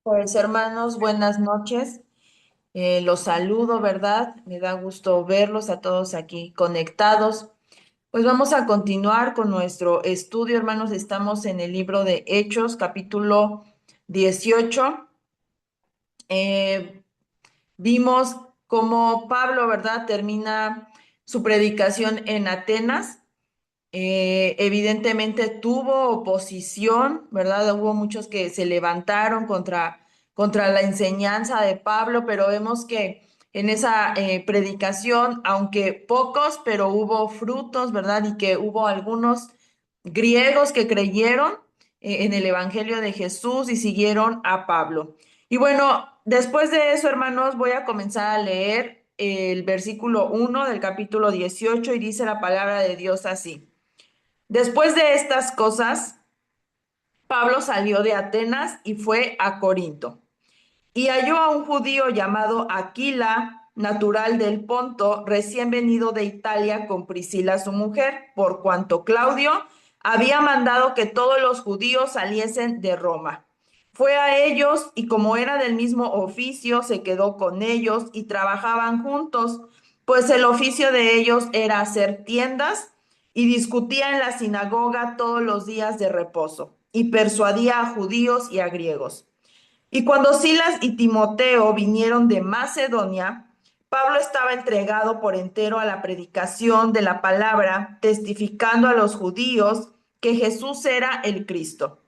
Pues hermanos, buenas noches. Los saludo, ¿verdad? Me da gusto verlos a todos aquí conectados. Pues vamos a continuar con nuestro estudio, hermanos. Estamos en el libro de Hechos, capítulo 18. Eh, Vimos cómo Pablo, ¿verdad? Termina su predicación en Atenas. Evidentemente tuvo oposición, ¿verdad? Hubo muchos que se levantaron contra la enseñanza de Pablo, pero vemos que en esa predicación, aunque pocos, pero hubo frutos, ¿verdad? Y que hubo algunos griegos que creyeron en el Evangelio de Jesús y siguieron a Pablo. Y bueno, después de eso, hermanos, voy a comenzar a leer el versículo 1 del capítulo 18 y dice la palabra de Dios así. Después de estas cosas, Pablo salió de Atenas y fue a Corinto. Y halló a un judío llamado Aquila, natural del Ponto, recién venido de Italia con Priscila su mujer, por cuanto Claudio había mandado que todos los judíos saliesen de Roma. Fue a ellos y como era del mismo oficio, se quedó con ellos y trabajaban juntos, pues el oficio de ellos era hacer tiendas y discutía en la sinagoga todos los días de reposo y persuadía a judíos y a griegos. Y cuando Silas y Timoteo vinieron de Macedonia, Pablo estaba entregado por entero a la predicación de la palabra, testificando a los judíos que Jesús era el Cristo.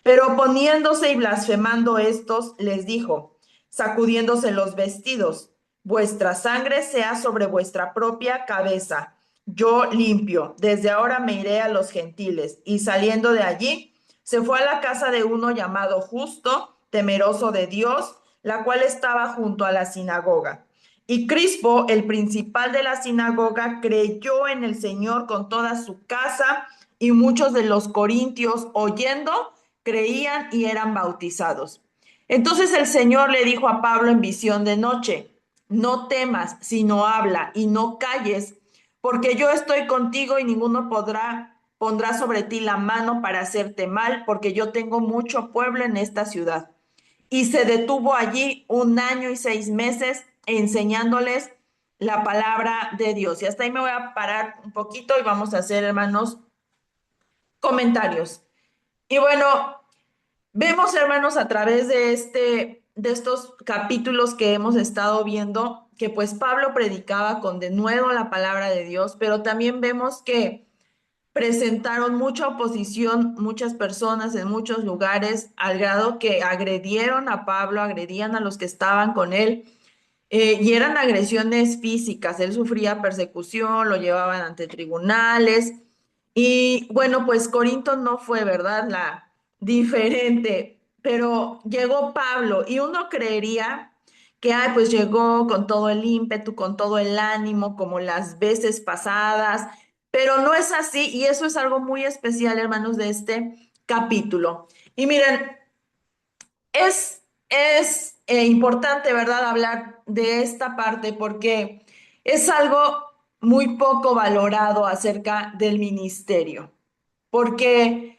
Pero oponiéndose y blasfemando estos, les dijo, sacudiéndose los vestidos, vuestra sangre sea sobre vuestra propia cabeza. Yo limpio, desde ahora me iré a los gentiles. Y saliendo de allí, se fue a la casa de uno llamado Justo, temeroso de Dios, la cual estaba junto a la sinagoga. Y Crispo, el principal de la sinagoga, creyó en el Señor con toda su casa, y muchos de los corintios, oyendo, creían y eran bautizados. Entonces el Señor le dijo a Pablo en visión de noche, no temas, sino habla y no calles, porque yo estoy contigo y ninguno pondrá sobre ti la mano para hacerte mal, porque yo tengo mucho pueblo en esta ciudad. Y se detuvo allí 1 año y 6 meses enseñándoles la palabra de Dios. Y hasta ahí me voy a parar un poquito y vamos a hacer, hermanos, comentarios. Y bueno, vemos, hermanos, a través de estos capítulos que hemos estado viendo, que pues Pablo predicaba con de nuevo la palabra de Dios, pero también vemos que presentaron mucha oposición muchas personas en muchos lugares, al grado que agredieron a Pablo, agredían a los que estaban con él, y eran agresiones físicas. Él sufría persecución, lo llevaban ante tribunales. Y bueno, pues Corinto no fue, ¿verdad? La diferente, pero llegó Pablo y uno creería que, ay, pues llegó con todo el ímpetu, con todo el ánimo, como las veces pasadas, pero no es así y eso es algo muy especial, hermanos, de este capítulo. Y miren, es importante, ¿verdad?, hablar de esta parte porque es algo muy poco valorado acerca del ministerio. Porque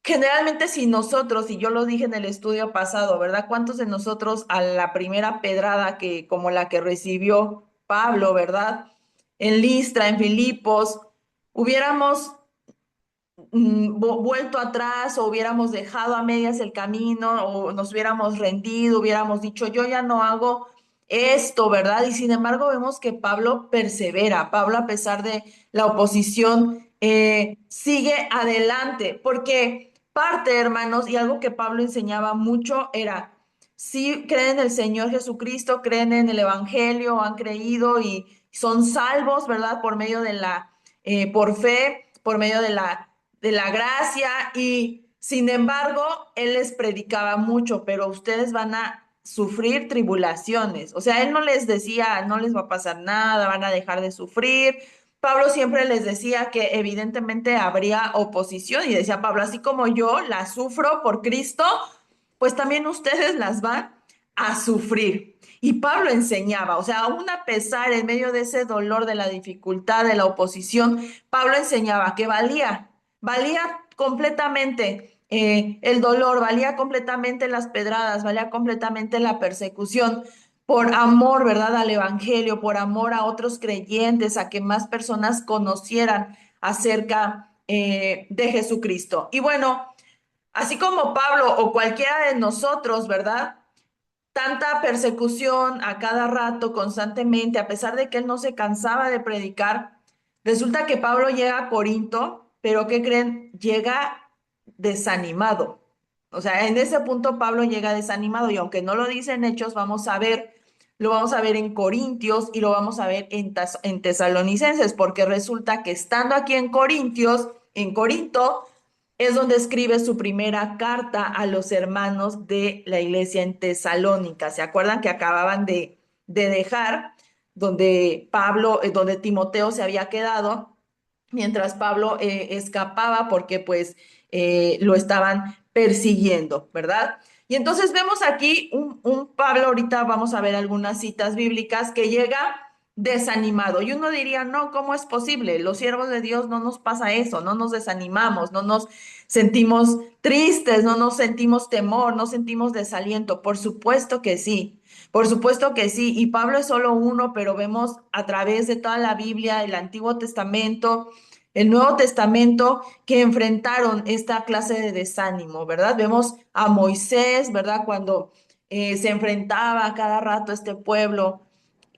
generalmente si nosotros, y yo lo dije en el estudio pasado, ¿verdad? ¿Cuántos de nosotros a la primera pedrada que como la que recibió Pablo, ¿verdad? En Listra, en Filipos, hubiéramos vuelto atrás o hubiéramos dejado a medias el camino o nos hubiéramos rendido, hubiéramos dicho, yo ya no hago esto, ¿verdad? Y sin embargo vemos que Pablo persevera, Pablo a pesar de la oposición sigue adelante, porque parte, hermanos, y algo que Pablo enseñaba mucho era, si creen en el Señor Jesucristo, creen en el Evangelio, han creído y son salvos, ¿verdad? Por medio de por fe, por medio de la gracia y sin embargo, él les predicaba mucho, pero ustedes van a sufrir tribulaciones. O sea, él no les decía, no les va a pasar nada, van a dejar de sufrir. Pablo siempre les decía que evidentemente habría oposición y decía Pablo, así como yo la sufro por Cristo, pues también ustedes las van a sufrir. Y Pablo enseñaba, o sea, aún a pesar en medio de ese dolor, de la dificultad, de la oposición, Pablo enseñaba que valía completamente el dolor, valía completamente las pedradas, valía completamente la persecución por amor, ¿verdad? Al evangelio, por amor a otros creyentes, a que más personas conocieran acerca de Jesucristo. Y bueno, así como Pablo o cualquiera de nosotros, ¿verdad? Tanta persecución a cada rato, constantemente, a pesar de que él no se cansaba de predicar, resulta que Pablo llega a Corinto, pero ¿qué creen? Llega desanimado. O sea, en ese punto Pablo llega desanimado y aunque no lo dice en Hechos, vamos a ver, lo vamos a ver en Corintios y lo vamos a ver en Tesalonicenses, porque resulta que estando aquí en Corintios, en Corinto, es donde escribe su primera carta a los hermanos de la iglesia en Tesalónica. ¿Se acuerdan que acababan de dejar donde Pablo, donde Timoteo se había quedado, mientras Pablo escapaba porque pues lo estaban persiguiendo, ¿verdad? Y entonces vemos aquí un Pablo, ahorita vamos a ver algunas citas bíblicas, que llega desanimado. Y uno diría, no, ¿cómo es posible? Los siervos de Dios no nos pasa eso, no nos desanimamos, no nos sentimos tristes, no nos sentimos temor, no sentimos desaliento. Por supuesto que sí, por supuesto que sí. Y Pablo es solo uno, pero vemos a través de toda la Biblia, el Antiguo Testamento, el Nuevo Testamento, que enfrentaron esta clase de desánimo, ¿verdad? Vemos a Moisés, ¿verdad? Cuando se enfrentaba a cada rato a este pueblo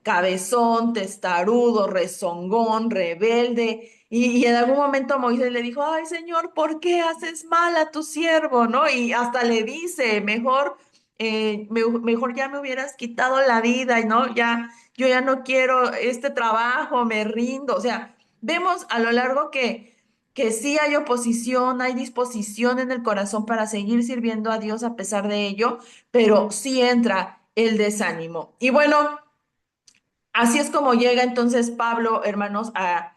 cabezón, testarudo, rezongón, rebelde. Y en algún momento Moisés le dijo, ay Señor, ¿por qué haces mal a tu siervo? ¿No? Y hasta le dice, mejor, mejor ya me hubieras quitado la vida, ¿no? Ya, yo ya no quiero este trabajo, me rindo. O sea, vemos a lo largo que sí hay oposición, hay disposición en el corazón para seguir sirviendo a Dios a pesar de ello, pero sí entra el desánimo. Y bueno, así es como llega entonces Pablo, hermanos, a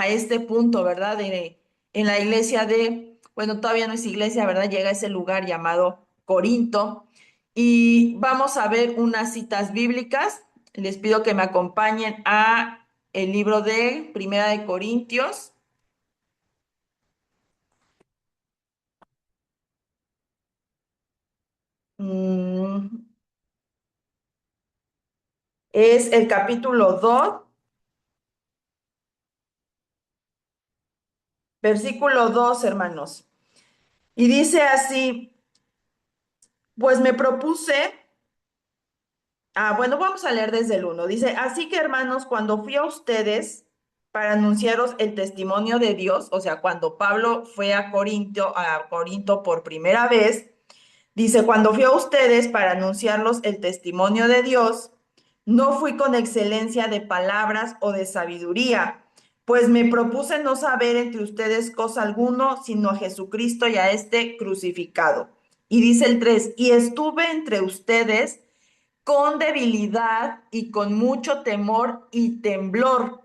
este punto, ¿verdad? En la iglesia de, bueno, todavía no es iglesia, ¿verdad? Llega a ese lugar llamado Corinto y vamos a ver unas citas bíblicas. Les pido que me acompañen a el libro de Primera de Corintios. Mm, es el capítulo 2, versículo 2, hermanos. Y dice así, pues me propuse. Bueno, vamos a leer desde el uno. Dice, así que hermanos, cuando fui a ustedes para anunciaros el testimonio de Dios, o sea, cuando Pablo fue a Corinto por primera vez, dice, cuando fui a ustedes para anunciarlos el testimonio de Dios, no fui con excelencia de palabras o de sabiduría, pues me propuse no saber entre ustedes cosa alguno, sino a Jesucristo y a este crucificado. Y dice el 3, y estuve entre ustedes con debilidad y con mucho temor y temblor.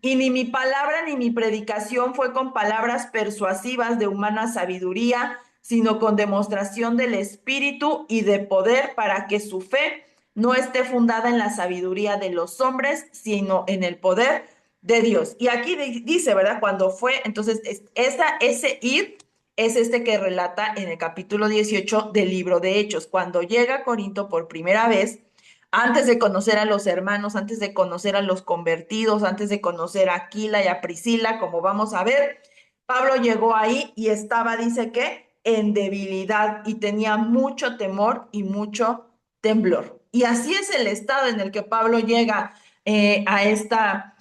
Y ni mi palabra ni mi predicación fue con palabras persuasivas de humana sabiduría, sino con demostración del Espíritu y de poder, para que su fe no esté fundada en la sabiduría de los hombres, sino en el poder de Dios. Y aquí dice, ¿verdad? Cuando fue, entonces, ese ir es este que relata en el capítulo 18 del libro de Hechos, cuando llega a Corinto por primera vez, antes de conocer a los hermanos, antes de conocer a los convertidos, antes de conocer a Aquila y a Priscila, como vamos a ver, Pablo llegó ahí y estaba, dice que, en debilidad y tenía mucho temor y mucho temblor. Y así es el estado en el que Pablo llega a esta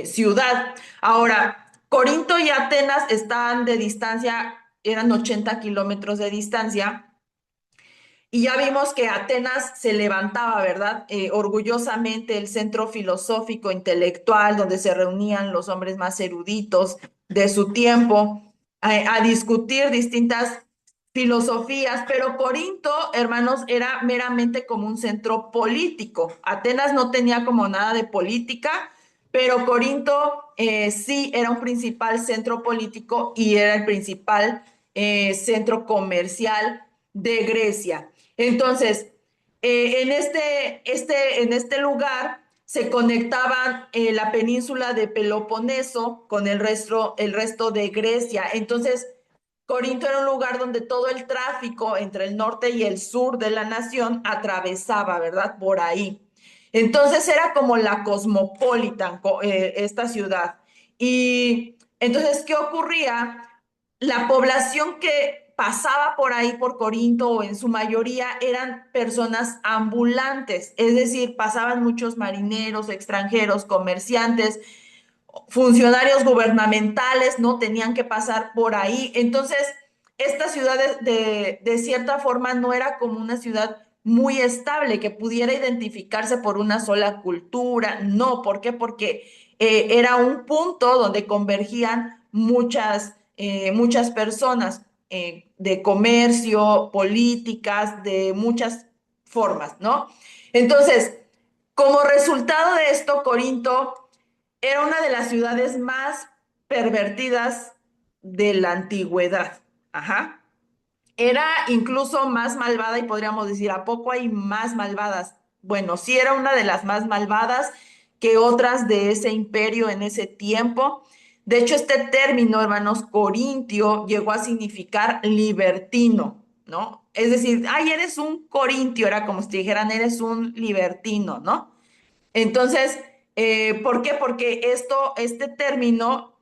ciudad. Ahora, Corinto y Atenas están de distancia, eran 80 kilómetros de distancia, y ya vimos que Atenas se levantaba, ¿verdad? Orgullosamente el centro filosófico, intelectual, donde se reunían los hombres más eruditos de su tiempo a discutir distintas filosofías, pero Corinto, hermanos, era meramente como un centro político. Atenas no tenía como nada de política, pero Corinto sí era un principal centro político y era el principal centro comercial de Grecia. Entonces, en este lugar se conectaban la península de Peloponeso con el resto de Grecia. Entonces, Corinto era un lugar donde todo el tráfico entre el norte y el sur de la nación atravesaba, ¿verdad? Por ahí. Entonces era como la cosmopolitan, esta ciudad. Y entonces, ¿qué ocurría? La población que pasaba por ahí, por Corinto, o en su mayoría, eran personas ambulantes, es decir, pasaban muchos marineros, extranjeros, comerciantes, funcionarios gubernamentales, ¿no? Tenían que pasar por ahí. Entonces, esta ciudad de cierta forma no era como una ciudad muy estable, que pudiera identificarse por una sola cultura. No, ¿por qué? Porque era un punto donde convergían muchas personas de comercio, políticas, de muchas formas, ¿no? Entonces, como resultado de esto, Corinto era una de las ciudades más pervertidas de la antigüedad. Ajá. Era incluso más malvada y podríamos decir, ¿a poco hay más malvadas? Bueno, sí era una de las más malvadas que otras de ese imperio en ese tiempo. De hecho, este término, hermanos, corintio, llegó a significar libertino, ¿no? Es decir, ay, eres un corintio, era como si te dijeran, eres un libertino, ¿no? Entonces, ¿por qué? Porque este término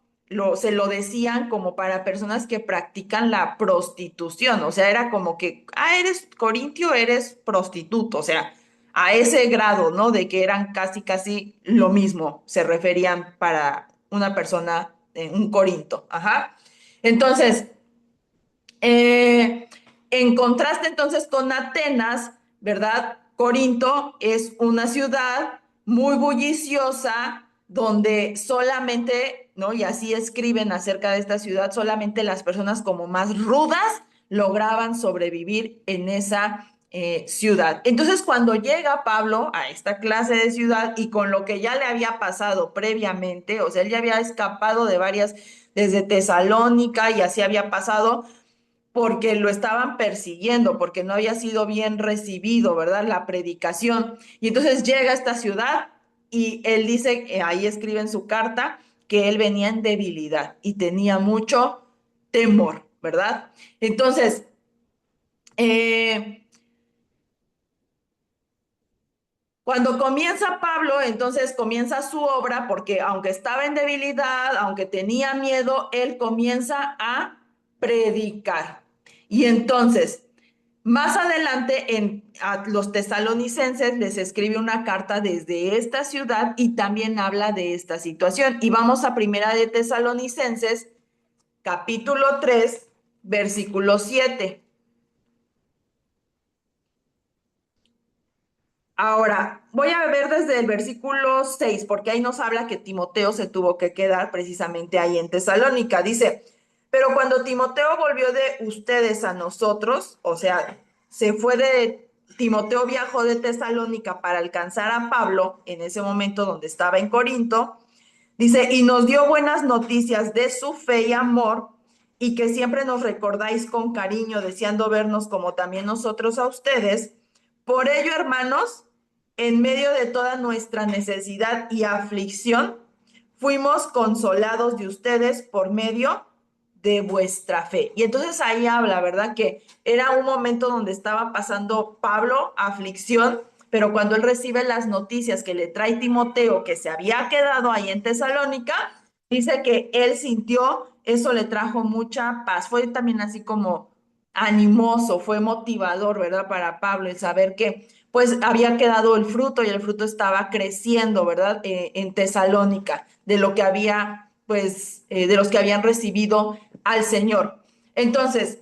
se lo decían como para personas que practican la prostitución, o sea, era como que, eres corintio, eres prostituto, o sea, a ese grado, ¿no? De que eran casi, casi lo mismo, se referían para una persona, un corinto, ajá. Entonces, en contraste entonces con Atenas, ¿verdad? Corinto es una ciudad muy bulliciosa donde solamente, ¿no? Y así escriben acerca de esta ciudad, solamente las personas como más rudas lograban sobrevivir en esa ciudad. Entonces, cuando llega Pablo a esta clase de ciudad y con lo que ya le había pasado previamente, o sea, él ya había escapado de varias, desde Tesalónica y así había pasado porque lo estaban persiguiendo, porque no había sido bien recibido, ¿verdad? La predicación. Y entonces llega a esta ciudad y él dice, ahí escribe en su carta, que él venía en debilidad y tenía mucho temor, ¿verdad? Entonces, eh, cuando comienza Pablo, entonces comienza su obra, porque aunque estaba en debilidad, aunque tenía miedo, él comienza a predicar. Y entonces, más adelante, a los tesalonicenses les escribe una carta desde esta ciudad y también habla de esta situación. Y vamos a Primera de Tesalonicenses, capítulo 3, versículo 7. Ahora, voy a ver desde el versículo 6 porque ahí nos habla que Timoteo se tuvo que quedar precisamente ahí en Tesalónica. Dice, pero cuando Timoteo volvió de ustedes a nosotros, o sea, Timoteo viajó de Tesalónica para alcanzar a Pablo en ese momento donde estaba en Corinto, dice, y nos dio buenas noticias de su fe y amor, y que siempre nos recordáis con cariño, deseando vernos como también nosotros a ustedes. Por ello, hermanos, en medio de toda nuestra necesidad y aflicción, fuimos consolados de ustedes por medio de vuestra fe. Y entonces ahí habla, ¿verdad? Que era un momento donde estaba pasando Pablo aflicción, pero cuando él recibe las noticias que le trae Timoteo, que se había quedado ahí en Tesalónica, dice que él sintió, eso le trajo mucha paz. Fue también así como animoso, fue motivador, ¿verdad? Para Pablo el saber que pues había quedado el fruto y el fruto estaba creciendo, ¿verdad? En Tesalónica, de lo que había, pues, de los que habían recibido al Señor. Entonces,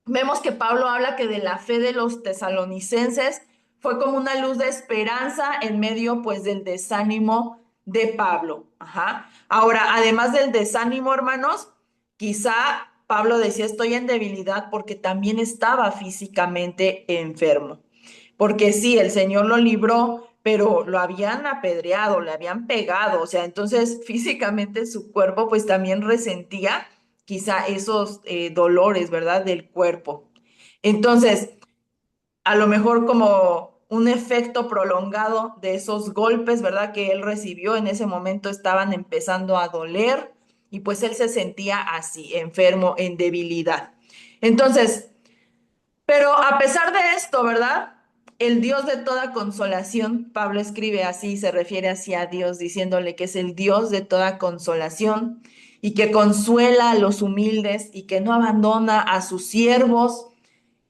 vemos que Pablo habla que de la fe de los tesalonicenses fue como una luz de esperanza en medio, pues, del desánimo de Pablo. Ajá. Ahora, además del desánimo, hermanos, quizá Pablo decía, estoy en debilidad porque también estaba físicamente enfermo. Porque sí, el Señor lo libró, pero lo habían apedreado, le habían pegado, o sea, entonces físicamente su cuerpo pues también resentía quizá esos dolores, ¿verdad? Del cuerpo. Entonces, a lo mejor como un efecto prolongado de esos golpes, ¿verdad? Que él recibió en ese momento estaban empezando a doler y pues él se sentía así, enfermo, en debilidad. Entonces, pero a pesar de esto, ¿verdad? El Dios de toda consolación, Pablo escribe así, se refiere así a Dios, diciéndole que es el Dios de toda consolación y que consuela a los humildes y que no abandona a sus siervos.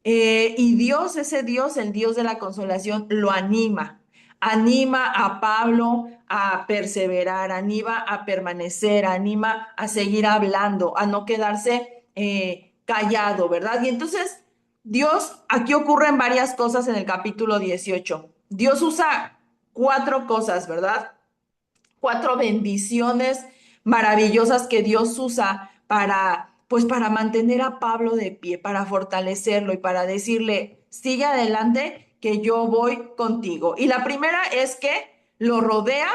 Y Dios, ese Dios, el Dios de la consolación, lo anima. Anima a Pablo a perseverar, anima a permanecer, anima a seguir hablando, a no quedarse callado, ¿verdad? Y entonces, Dios, aquí ocurren varias cosas en el capítulo 18. Dios usa cuatro cosas, ¿verdad? Cuatro bendiciones maravillosas que Dios usa para, pues para mantener a Pablo de pie, para fortalecerlo y para decirle, sigue adelante, que yo voy contigo. Y la primera es que lo rodea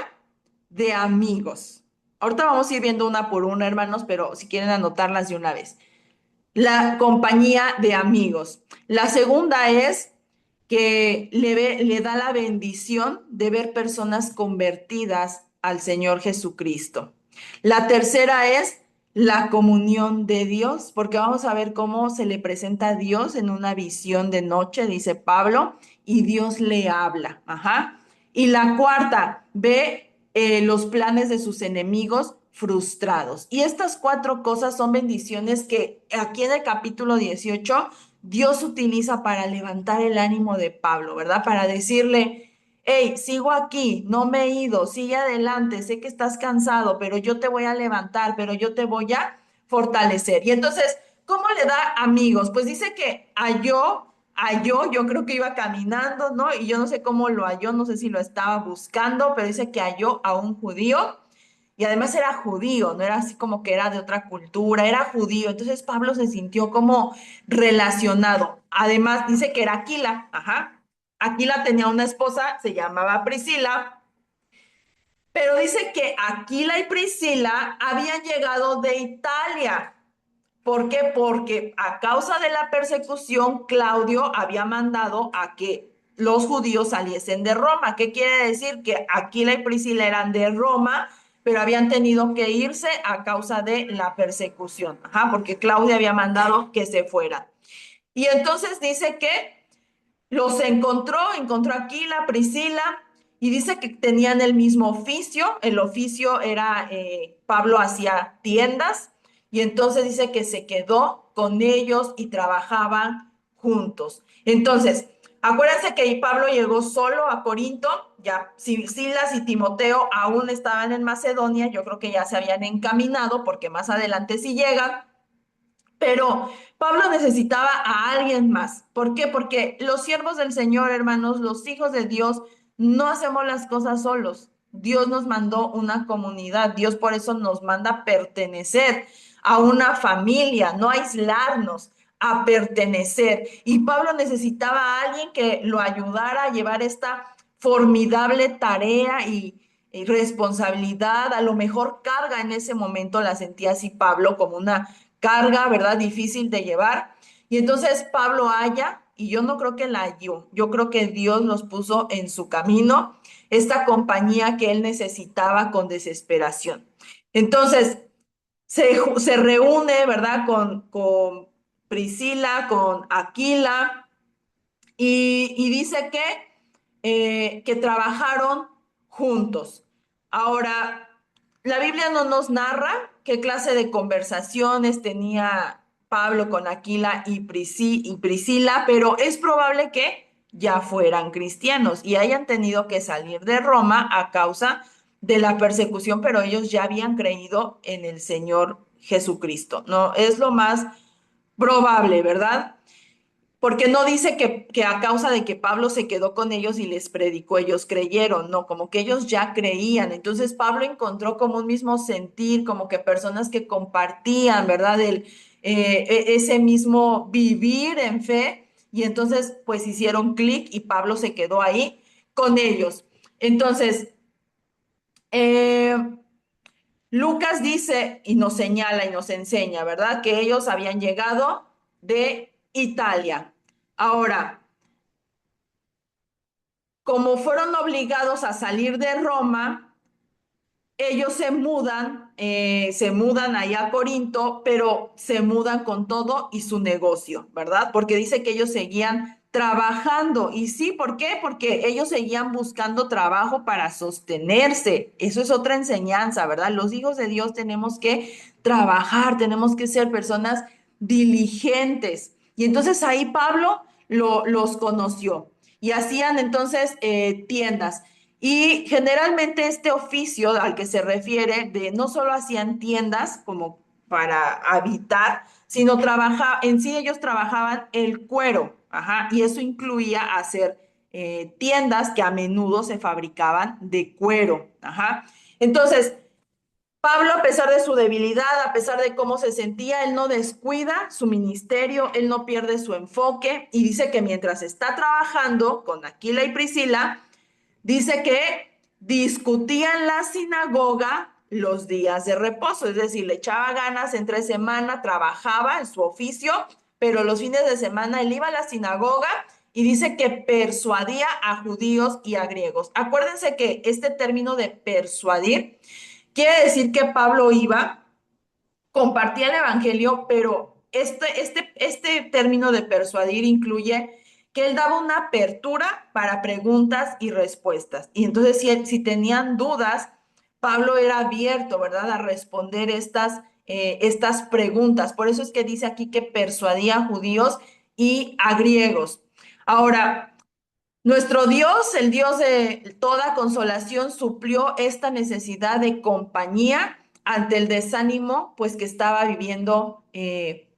de amigos. Ahorita vamos a ir viendo una por una, hermanos, pero si quieren anotarlas de una vez. La compañía de amigos. La segunda es que le da la bendición de ver personas convertidas al Señor Jesucristo. La tercera es la comunión de Dios, porque vamos a ver cómo se le presenta a Dios en una visión de noche, dice Pablo, y Dios le habla. Ajá. Y la cuarta, ve los planes de sus enemigos frustrados. Y estas cuatro cosas son bendiciones que aquí en el capítulo 18 Dios utiliza para levantar el ánimo de Pablo, ¿verdad? Para decirle, hey, sigo aquí, no me he ido, sigue adelante, sé que estás cansado, pero yo te voy a levantar, pero yo te voy a fortalecer. Y entonces, ¿cómo le da amigos? Pues dice que halló, yo creo que iba caminando, ¿no? Y yo no sé cómo lo halló, no sé si lo estaba buscando, pero dice que halló a un judío y además era judío, no era así como que era de otra cultura, era judío. Entonces Pablo se sintió como relacionado. Además dice que era Aquila, ajá. Aquila tenía una esposa, se llamaba Priscila, pero dice que Aquila y Priscila habían llegado de Italia. ¿Por qué? Porque a causa de la persecución, Claudio había mandado a que los judíos saliesen de Roma. ¿Qué quiere decir? Que Aquila y Priscila eran de Roma, pero habían tenido que irse a causa de la persecución. Ajá, porque Claudio había mandado que se fueran. Y entonces dice que los encontró a Aquila, Priscila, y dice que tenían el mismo oficio. El oficio era, Pablo hacía tiendas, y entonces dice que se quedó con ellos y trabajaban juntos. Entonces, acuérdense que Pablo llegó solo a Corinto, ya Silas y Timoteo aún estaban en Macedonia, yo creo que ya se habían encaminado, porque más adelante sí llegan. Pero Pablo necesitaba a alguien más. ¿Por qué? Porque los siervos del Señor, hermanos, los hijos de Dios, no hacemos las cosas solos. Dios nos mandó una comunidad. Dios por eso nos manda pertenecer a una familia, no aislarnos, a pertenecer. Y Pablo necesitaba a alguien que lo ayudara a llevar esta formidable tarea y responsabilidad. A lo mejor carga en ese momento la sentía así Pablo como una carga, ¿verdad? Difícil de llevar. Y entonces Pablo halla, y yo no creo que la halló, yo creo que Dios los puso en su camino, esta compañía que él necesitaba con desesperación. Entonces, se reúne, ¿verdad? Con Priscila, con Aquila, y dice que trabajaron juntos. Ahora, la Biblia no nos narra qué clase de conversaciones tenía Pablo con Aquila y Priscila, pero es probable que ya fueran cristianos y hayan tenido que salir de Roma a causa de la persecución, pero ellos ya habían creído en el Señor Jesucristo, ¿no? Es lo más probable, ¿verdad? Porque no dice que a causa de que Pablo se quedó con ellos y les predicó, ellos creyeron, no, como que ellos ya creían. Entonces Pablo encontró como un mismo sentir, como que personas que compartían, ¿verdad? Ese mismo vivir en fe. Y entonces pues hicieron clic y Pablo se quedó ahí con ellos. Entonces, eh, Lucas dice y nos señala y nos enseña, ¿verdad? Que ellos habían llegado de Italia. Ahora, como fueron obligados a salir de Roma, ellos se mudan se mudan allá a Corinto, pero se mudan con todo y su negocio, ¿verdad? Porque dice que ellos seguían trabajando. Y sí, ¿por qué? Porque ellos seguían buscando trabajo para sostenerse. Eso es otra enseñanza, ¿verdad? Los hijos de Dios tenemos que trabajar, tenemos que ser personas diligentes. Y entonces ahí Pablo los conoció y hacían entonces tiendas. Y generalmente este oficio al que se refiere de no solo hacían tiendas como para habitar, sino en sí ellos trabajaban el cuero, ajá, y eso incluía hacer tiendas que a menudo se fabricaban de cuero, ajá. Entonces, Pablo, a pesar de su debilidad, a pesar de cómo se sentía, él no descuida su ministerio, él no pierde su enfoque y dice que mientras está trabajando con Aquila y Priscila, dice que discutía en la sinagoga los días de reposo, es decir, le echaba ganas entre semana, trabajaba en su oficio, pero los fines de semana él iba a la sinagoga y dice que persuadía a judíos y a griegos. Acuérdense que este término de persuadir quiere decir que Pablo iba, compartía el evangelio, pero este término de persuadir incluye que él daba una apertura para preguntas y respuestas. Y entonces, si tenían dudas, Pablo era abierto, ¿verdad?, a responder estas preguntas. Por eso es que dice aquí que persuadía a judíos y a griegos. Ahora, nuestro Dios, el Dios de toda consolación, suplió esta necesidad de compañía ante el desánimo, pues que estaba viviendo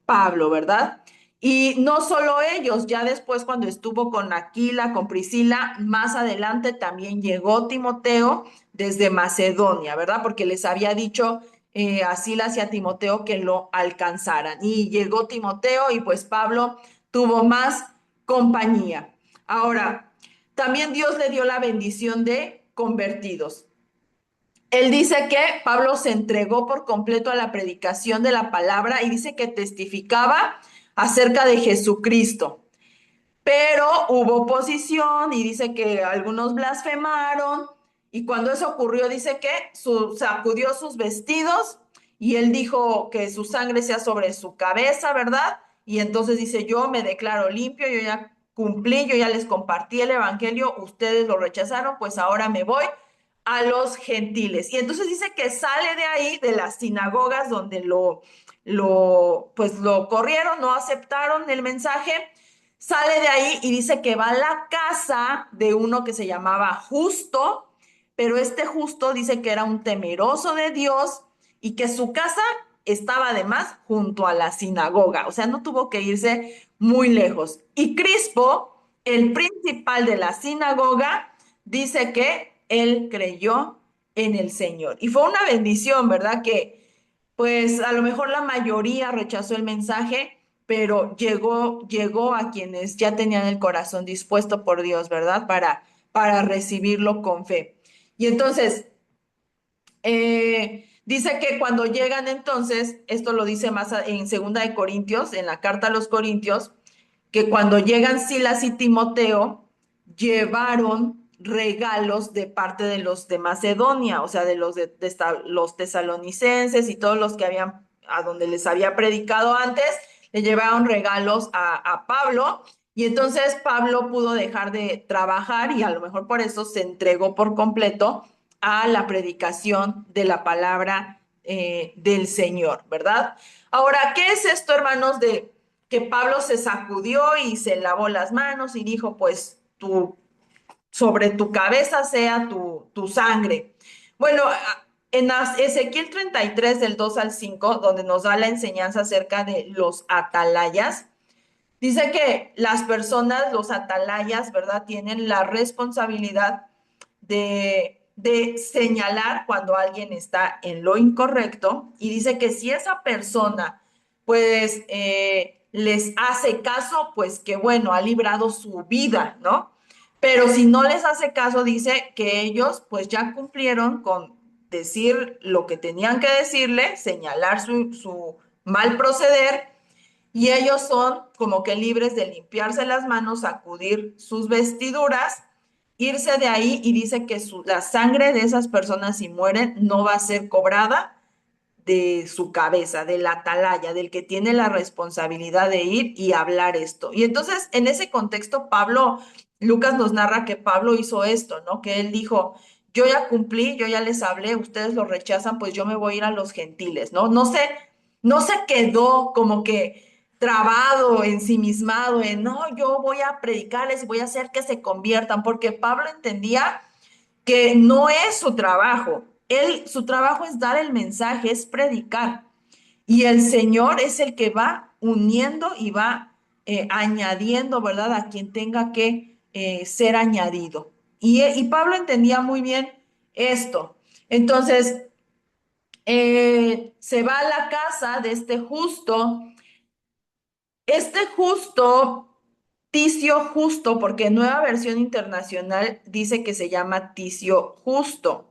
Pablo, ¿verdad? Y no solo ellos, ya después cuando estuvo con Aquila, con Priscila, más adelante también llegó Timoteo desde Macedonia, ¿verdad? Porque les había dicho a Silas y a Timoteo que lo alcanzaran. Y llegó Timoteo y pues Pablo tuvo más compañía. Ahora, también Dios le dio la bendición de convertidos. Él dice que Pablo se entregó por completo a la predicación de la palabra y dice que testificaba acerca de Jesucristo. Pero hubo oposición y dice que algunos blasfemaron y cuando eso ocurrió dice que sacudió sus vestidos y él dijo que su sangre sea sobre su cabeza, ¿verdad? Y entonces dice, yo me declaro limpio, yo ya cumplí, yo ya les compartí el evangelio, ustedes lo rechazaron, pues ahora me voy a los gentiles. Y entonces dice que sale de ahí, de las sinagogas donde pues lo corrieron, no aceptaron el mensaje, sale de ahí y dice que va a la casa de uno que se llamaba Justo, pero este Justo dice que era un temeroso de Dios y que su casa estaba además junto a la sinagoga, o sea, no tuvo que irse muy lejos. Y Crispo, el principal de la sinagoga, dice que él creyó en el Señor. Y fue una bendición, ¿verdad? Que pues a lo mejor la mayoría rechazó el mensaje, pero llegó a quienes ya tenían el corazón dispuesto por Dios, ¿verdad? Para recibirlo con fe. Y entonces, dice que cuando llegan entonces, esto lo dice más en Segunda de Corintios, en la carta a los Corintios, que cuando llegan Silas y Timoteo, llevaron regalos de parte de los de Macedonia, o sea, de los tesalonicenses y todos los que habían, a donde les había predicado antes, le llevaron regalos a Pablo. Y entonces Pablo pudo dejar de trabajar y a lo mejor por eso se entregó por completo a la predicación de la palabra del Señor, ¿verdad? Ahora, ¿qué es esto, hermanos, de que Pablo se sacudió y se lavó las manos y dijo, pues sobre tu cabeza sea tu sangre? Bueno, en Ezequiel 33 del 2 al 5, donde nos da la enseñanza acerca de los atalayas, dice que las personas, los atalayas, ¿verdad?, tienen la responsabilidad de señalar cuando alguien está en lo incorrecto y dice que si esa persona pues les hace caso, pues que bueno, ha librado su vida, ¿no? Pero si no les hace caso, dice que ellos pues ya cumplieron con decir lo que tenían que decirle, señalar su mal proceder y ellos son como que libres de limpiarse las manos, sacudir sus vestiduras, irse de ahí y dice que la sangre de esas personas si mueren no va a ser cobrada de su cabeza, del atalaya, del que tiene la responsabilidad de ir y hablar esto. Y entonces, en ese contexto, Lucas nos narra que Pablo hizo esto, ¿no? Que él dijo, yo ya cumplí, yo ya les hablé, ustedes lo rechazan, pues yo me voy a ir a los gentiles, ¿no? No se quedó como que trabado, ensimismado en, no, yo voy a predicarles y voy a hacer que se conviertan, porque Pablo entendía que no es su trabajo. Su trabajo es dar el mensaje, es predicar. Y el Señor es el que va uniendo y va añadiendo, ¿verdad? A quien tenga que ser añadido. Y Pablo entendía muy bien esto. Entonces, se va a la casa de este justo. Este justo, Ticio Justo, porque Nueva Versión Internacional dice que se llama Ticio Justo.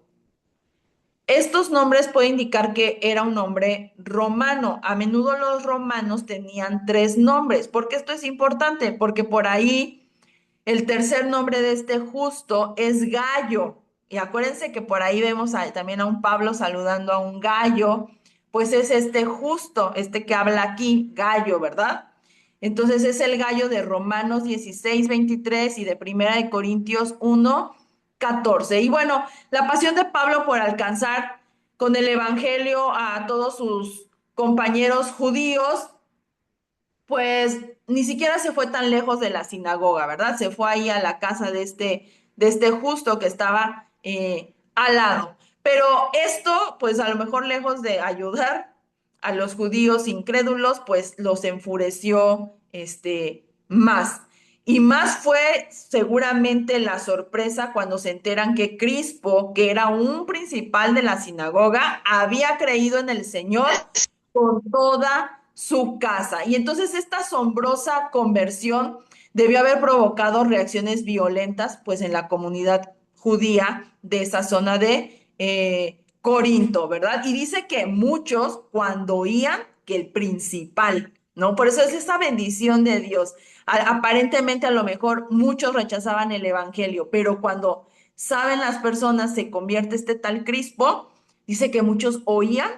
Estos nombres pueden indicar que era un nombre romano. A menudo los romanos tenían tres nombres. ¿Por qué esto es importante? Porque por ahí el tercer nombre de este justo es Gallo. Y acuérdense que por ahí vemos también a un Pablo saludando a un gallo. Pues es este justo, este que habla aquí, Gallo, ¿verdad? Entonces es el gallo de Romanos 16:23 y de Primera de Corintios 1:14. Y bueno, la pasión de Pablo por alcanzar con el evangelio a todos sus compañeros judíos, pues ni siquiera se fue tan lejos de la sinagoga, ¿verdad? Se fue ahí a la casa de este justo que estaba al lado. Pero esto, pues a lo mejor lejos de ayudar a los judíos incrédulos, pues los enfureció más. Y más fue seguramente la sorpresa cuando se enteran que Crispo, que era un principal de la sinagoga, había creído en el Señor con toda su casa. Y entonces esta asombrosa conversión debió haber provocado reacciones violentas, pues en la comunidad judía de esa zona de Corinto, ¿verdad? Y dice que muchos cuando oían que el principal, ¿no? Por eso es esa bendición de Dios. Aparentemente a lo mejor muchos rechazaban el evangelio, pero cuando saben las personas se convierte este tal Crispo, dice que muchos oían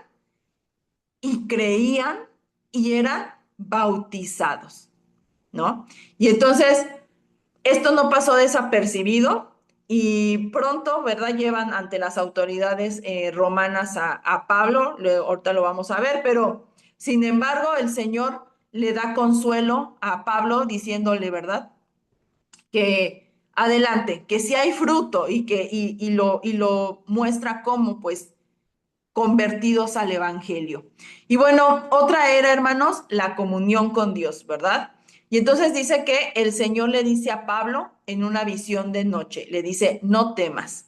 y creían y eran bautizados, ¿no? Y entonces, esto no pasó desapercibido y pronto, ¿verdad? Llevan ante las autoridades romanas a Pablo, ahorita lo vamos a ver, pero sin embargo, el Señor le da consuelo a Pablo diciéndole, ¿verdad? Que adelante, que si hay fruto y lo muestra como, pues, convertidos al Evangelio. Y bueno, otra era, hermanos, la comunión con Dios, ¿verdad? Y entonces dice que el Señor le dice a Pablo en una visión de noche, le dice, no temas,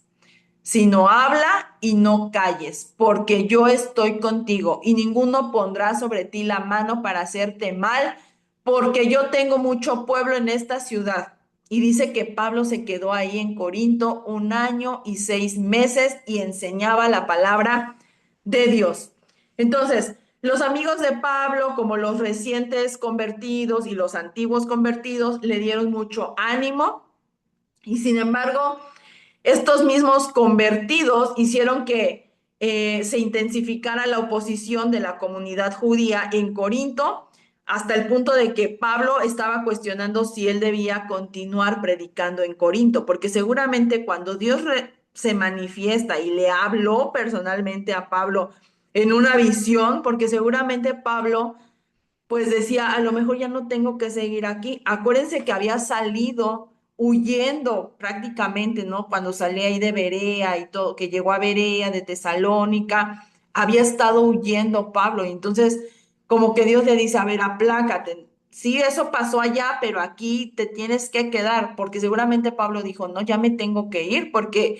sino habla y no calles, porque yo estoy contigo y ninguno pondrá sobre ti la mano para hacerte mal, porque yo tengo mucho pueblo en esta ciudad. Y dice que Pablo se quedó ahí en Corinto 1 año y 6 meses y enseñaba la palabra de Dios. Entonces, los amigos de Pablo, como los recientes convertidos y los antiguos convertidos, le dieron mucho ánimo y sin embargo, estos mismos convertidos hicieron que se intensificara la oposición de la comunidad judía en Corinto, hasta el punto de que Pablo estaba cuestionando si él debía continuar predicando en Corinto, porque seguramente cuando Dios se manifiesta y le habló personalmente a Pablo en una visión, porque seguramente Pablo pues decía, a lo mejor ya no tengo que seguir aquí. Acuérdense que había salido huyendo prácticamente, ¿no? Cuando salía ahí de Berea y todo, que llegó a Berea, de Tesalónica, había estado huyendo Pablo. Y entonces, como que Dios le dice, a ver, aplácate. Sí, eso pasó allá, pero aquí te tienes que quedar, porque seguramente Pablo dijo, no, ya me tengo que ir, porque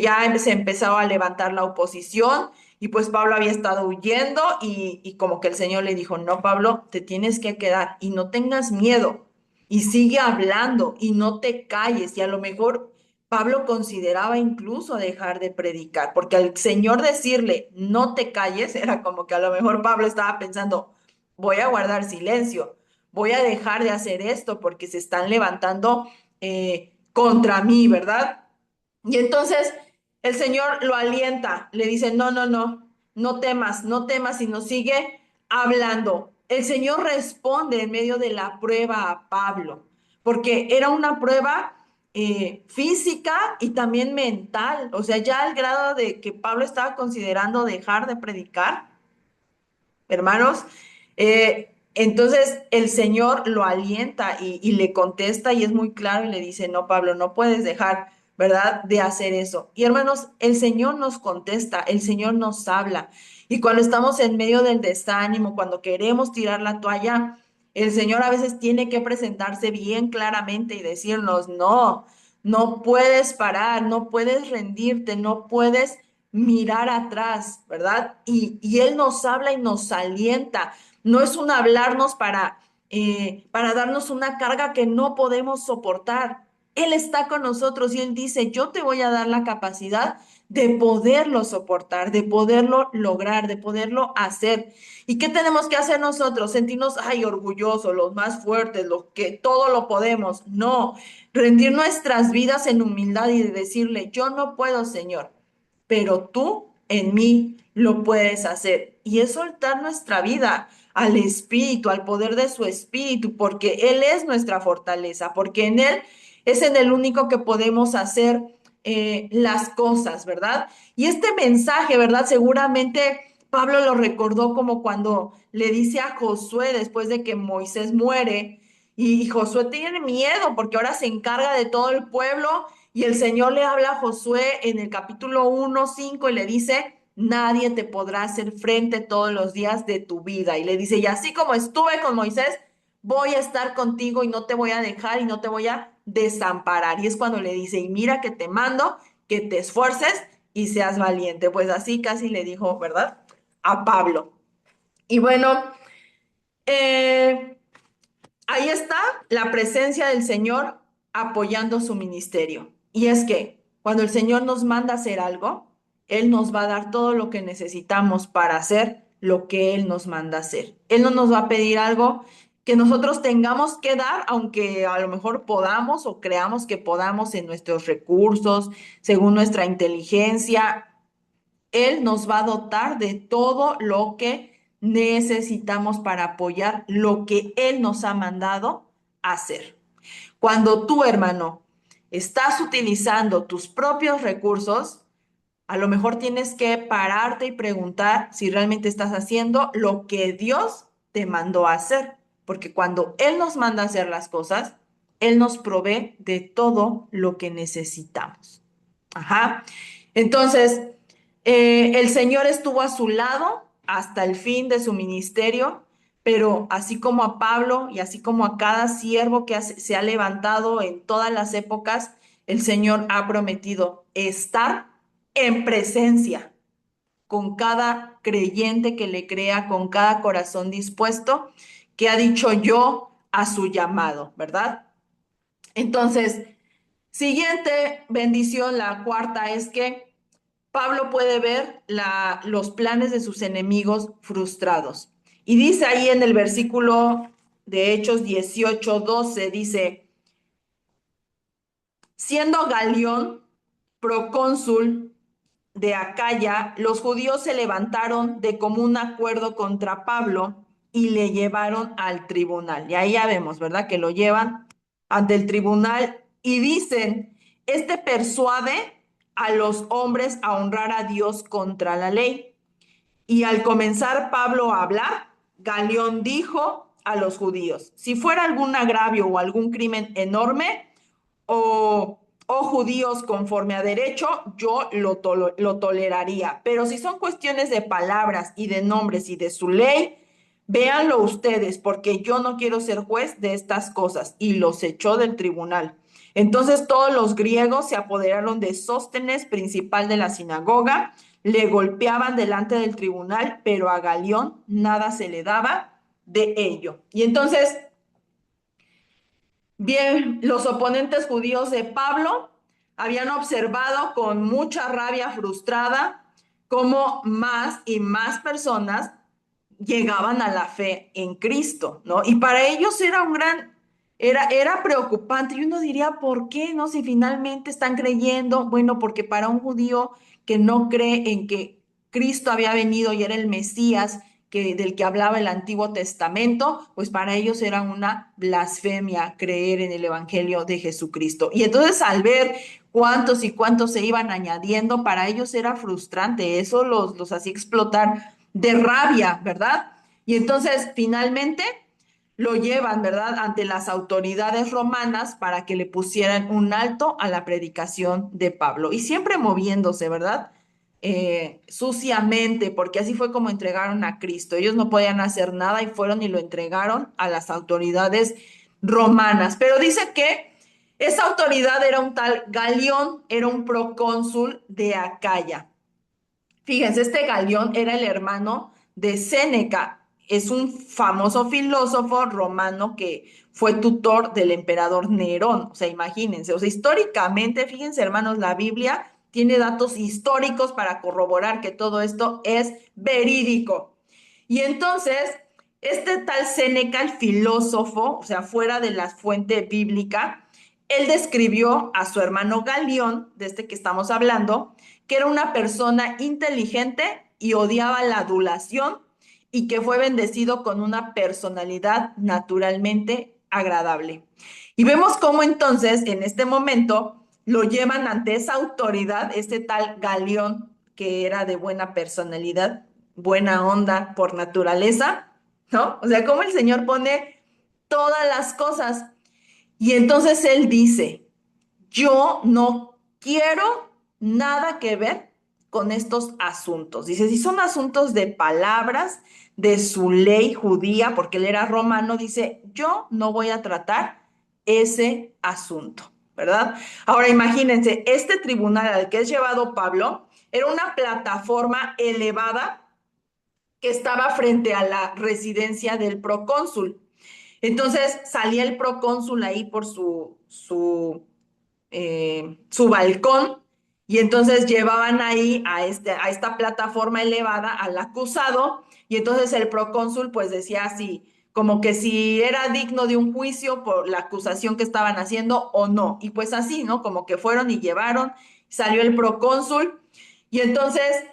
ya se empezaba a levantar la oposición y pues Pablo había estado huyendo y como que el Señor le dijo, no, Pablo, te tienes que quedar y no tengas miedo y sigue hablando y no te calles. Y a lo mejor Pablo consideraba incluso dejar de predicar, porque al Señor decirle, no te calles, era como que a lo mejor Pablo estaba pensando, voy a guardar silencio, voy a dejar de hacer esto porque se están levantando contra mí, ¿verdad? Y entonces el Señor lo alienta, le dice, no, no, no. no temas, no temas, y nos sigue hablando. El Señor responde en medio de la prueba a Pablo, porque era una prueba física y también mental, o sea, ya al grado de que Pablo estaba considerando dejar de predicar, hermanos. Entonces el Señor lo alienta y le contesta y es muy claro y le dice, no, Pablo, no puedes dejar, ¿verdad?, de hacer eso. Y hermanos, el Señor nos contesta, el Señor nos habla. Y cuando estamos en medio del desánimo, cuando queremos tirar la toalla, el Señor a veces tiene que presentarse bien claramente y decirnos, no, no puedes parar, no puedes rendirte, no puedes mirar atrás, ¿verdad? Y Él nos habla y nos alienta. No es un hablarnos para darnos una carga que no podemos soportar. Él está con nosotros y Él dice, yo te voy a dar la capacidad de poderlo soportar, de poderlo lograr, de poderlo hacer. ¿Y qué tenemos que hacer nosotros? Sentirnos, ay, orgullosos, los más fuertes, los que todo lo podemos. No, rendir nuestras vidas en humildad y decirle, yo no puedo, Señor, pero tú en mí lo puedes hacer. Y es soltar nuestra vida al Espíritu, al poder de su Espíritu, porque Él es nuestra fortaleza, porque en Él es en el único que podemos hacer las cosas, ¿verdad? Y este mensaje, ¿verdad? Seguramente Pablo lo recordó como cuando le dice a Josué después de que Moisés muere, y Josué tiene miedo porque ahora se encarga de todo el pueblo y el Señor le habla a Josué en el capítulo 1:5 y le dice, nadie te podrá hacer frente todos los días de tu vida. Y le dice, y así como estuve con Moisés, voy a estar contigo y no te voy a dejar y no te voy a desamparar. Y es cuando le dice, y mira que te mando, que te esfuerces y seas valiente. Pues así casi le dijo, ¿verdad? A Pablo. Y bueno, eh, ahí está la presencia del Señor apoyando su ministerio. Y es que cuando el Señor nos manda a hacer algo, Él nos va a dar todo lo que necesitamos para hacer lo que Él nos manda a hacer. Él no nos va a pedir algo que nosotros tengamos que dar, aunque a lo mejor podamos o creamos que podamos en nuestros recursos, según nuestra inteligencia. Él nos va a dotar de todo lo que necesitamos para apoyar lo que Él nos ha mandado hacer. Cuando tú, hermano, estás utilizando tus propios recursos, a lo mejor tienes que pararte y preguntar si realmente estás haciendo lo que Dios te mandó a hacer. Porque cuando Él nos manda a hacer las cosas, Él nos provee de todo lo que necesitamos. Ajá. Entonces, el Señor estuvo a su lado hasta el fin de su ministerio, pero así como a Pablo y así como a cada siervo que se ha levantado en todas las épocas, el Señor ha prometido estar en presencia con cada creyente que le crea, con cada corazón dispuesto, que ha dicho yo a su llamado, ¿verdad? Entonces, siguiente bendición, la cuarta, es que Pablo puede ver los planes de sus enemigos frustrados. Y dice ahí en el versículo de Hechos 18:12, dice, siendo Galión procónsul de Acaya, los judíos se levantaron de común acuerdo contra Pablo y le llevaron al tribunal. Y ahí ya vemos, ¿verdad? Que lo llevan ante el tribunal y dicen, este persuade a los hombres a honrar a Dios contra la ley. Y al comenzar Pablo a hablar, Galión dijo a los judíos, si fuera algún agravio o algún crimen enorme, o judíos conforme a derecho, yo lo toleraría. Pero si son cuestiones de palabras y de nombres y de su ley, véanlo ustedes, porque yo no quiero ser juez de estas cosas. Y los echó del tribunal. Entonces todos los griegos se apoderaron de Sóstenes, principal de la sinagoga, le golpeaban delante del tribunal, pero a Galión nada se le daba de ello. Y entonces bien, los oponentes judíos de Pablo habían observado con mucha rabia frustrada cómo más y más personas llegaban a la fe en Cristo, ¿no? Y para ellos era era preocupante. Y uno diría, ¿por qué, no? Si finalmente están creyendo, bueno, porque para un judío que no cree en que Cristo había venido y era el Mesías del que hablaba el Antiguo Testamento, pues para ellos era una blasfemia creer en el Evangelio de Jesucristo. Y entonces al ver cuántos y cuántos se iban añadiendo, para ellos era frustrante, eso los hacía explotar de rabia, ¿verdad? Y entonces finalmente lo llevan, ¿verdad?, ante las autoridades romanas para que le pusieran un alto a la predicación de Pablo. Y siempre moviéndose, ¿verdad? Suciamente, porque así fue como entregaron a Cristo. Ellos no podían hacer nada y fueron y lo entregaron a las autoridades romanas. Pero dice que esa autoridad era un tal Galión, era un procónsul de Acaya. Fíjense, este Galión era el hermano de Séneca. Es un famoso filósofo romano que fue tutor del emperador Nerón. O sea, imagínense. O sea, históricamente, fíjense, hermanos, la Biblia tiene datos históricos para corroborar que todo esto es verídico. Y entonces, este tal Séneca, el filósofo, o sea, fuera de la fuente bíblica, él describió a su hermano Galión, de este que estamos hablando, que era una persona inteligente y odiaba la adulación y que fue bendecido con una personalidad naturalmente agradable. Y vemos cómo entonces en este momento lo llevan ante esa autoridad, este tal Galión, que era de buena personalidad, buena onda por naturaleza, ¿no? O sea, cómo el Señor pone todas las cosas. Y entonces él dice, yo no quiero nada que ver con estos asuntos. Dice, si son asuntos de palabras, de su ley judía, porque él era romano, dice, yo no voy a tratar ese asunto, ¿verdad? Ahora imagínense, este tribunal al que es llevado Pablo era una plataforma elevada que estaba frente a la residencia del procónsul. Entonces salía el procónsul ahí por su balcón y entonces llevaban ahí a esta plataforma elevada al acusado y entonces el procónsul pues decía así, como que si era digno de un juicio por la acusación que estaban haciendo o no. Y pues así, ¿no? Como que fueron y llevaron, salió el procónsul y entonces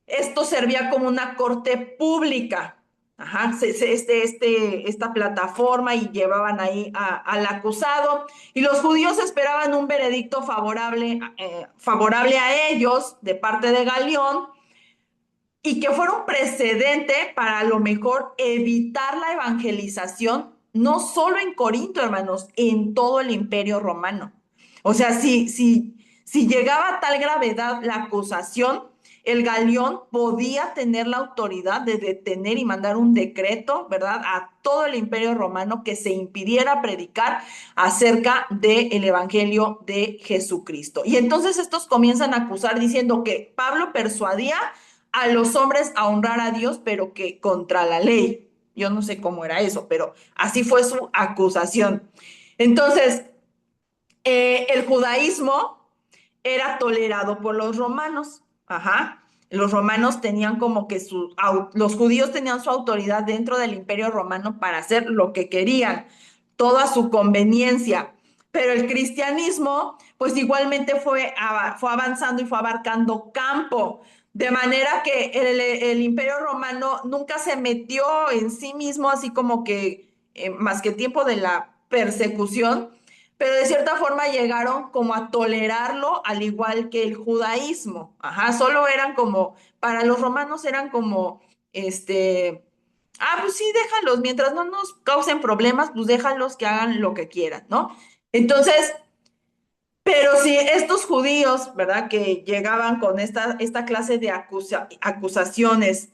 esto servía como una corte pública. Ajá, esta plataforma y llevaban ahí al acusado y los judíos esperaban un veredicto favorable a ellos de parte de Galión y que fuera un precedente para a lo mejor evitar la evangelización, no solo en Corinto, hermanos, en todo el imperio romano. O sea, si llegaba a tal gravedad la acusación, el Galión podía tener la autoridad de detener y mandar un decreto, ¿verdad?, a todo el imperio romano que se impidiera predicar acerca del evangelio de Jesucristo. Y entonces estos comienzan a acusar diciendo que Pablo persuadía a los hombres a honrar a Dios, pero que contra la ley. Yo no sé cómo era eso, pero así fue su acusación. Entonces, el judaísmo era tolerado por los romanos. Ajá. Los romanos tenían como que los judíos tenían su autoridad dentro del imperio romano para hacer lo que querían, toda su conveniencia. Pero el cristianismo, pues igualmente fue avanzando y fue abarcando campo, de manera que el imperio romano nunca se metió en sí mismo, así como que más que tiempo de la persecución, pero de cierta forma llegaron como a tolerarlo al igual que el judaísmo. Ajá, solo eran como, para los romanos eran como, pues sí, déjalos, mientras no nos causen problemas, pues déjalos que hagan lo que quieran, ¿no? Entonces, pero si estos judíos, ¿verdad?, que llegaban con esta clase de acusaciones,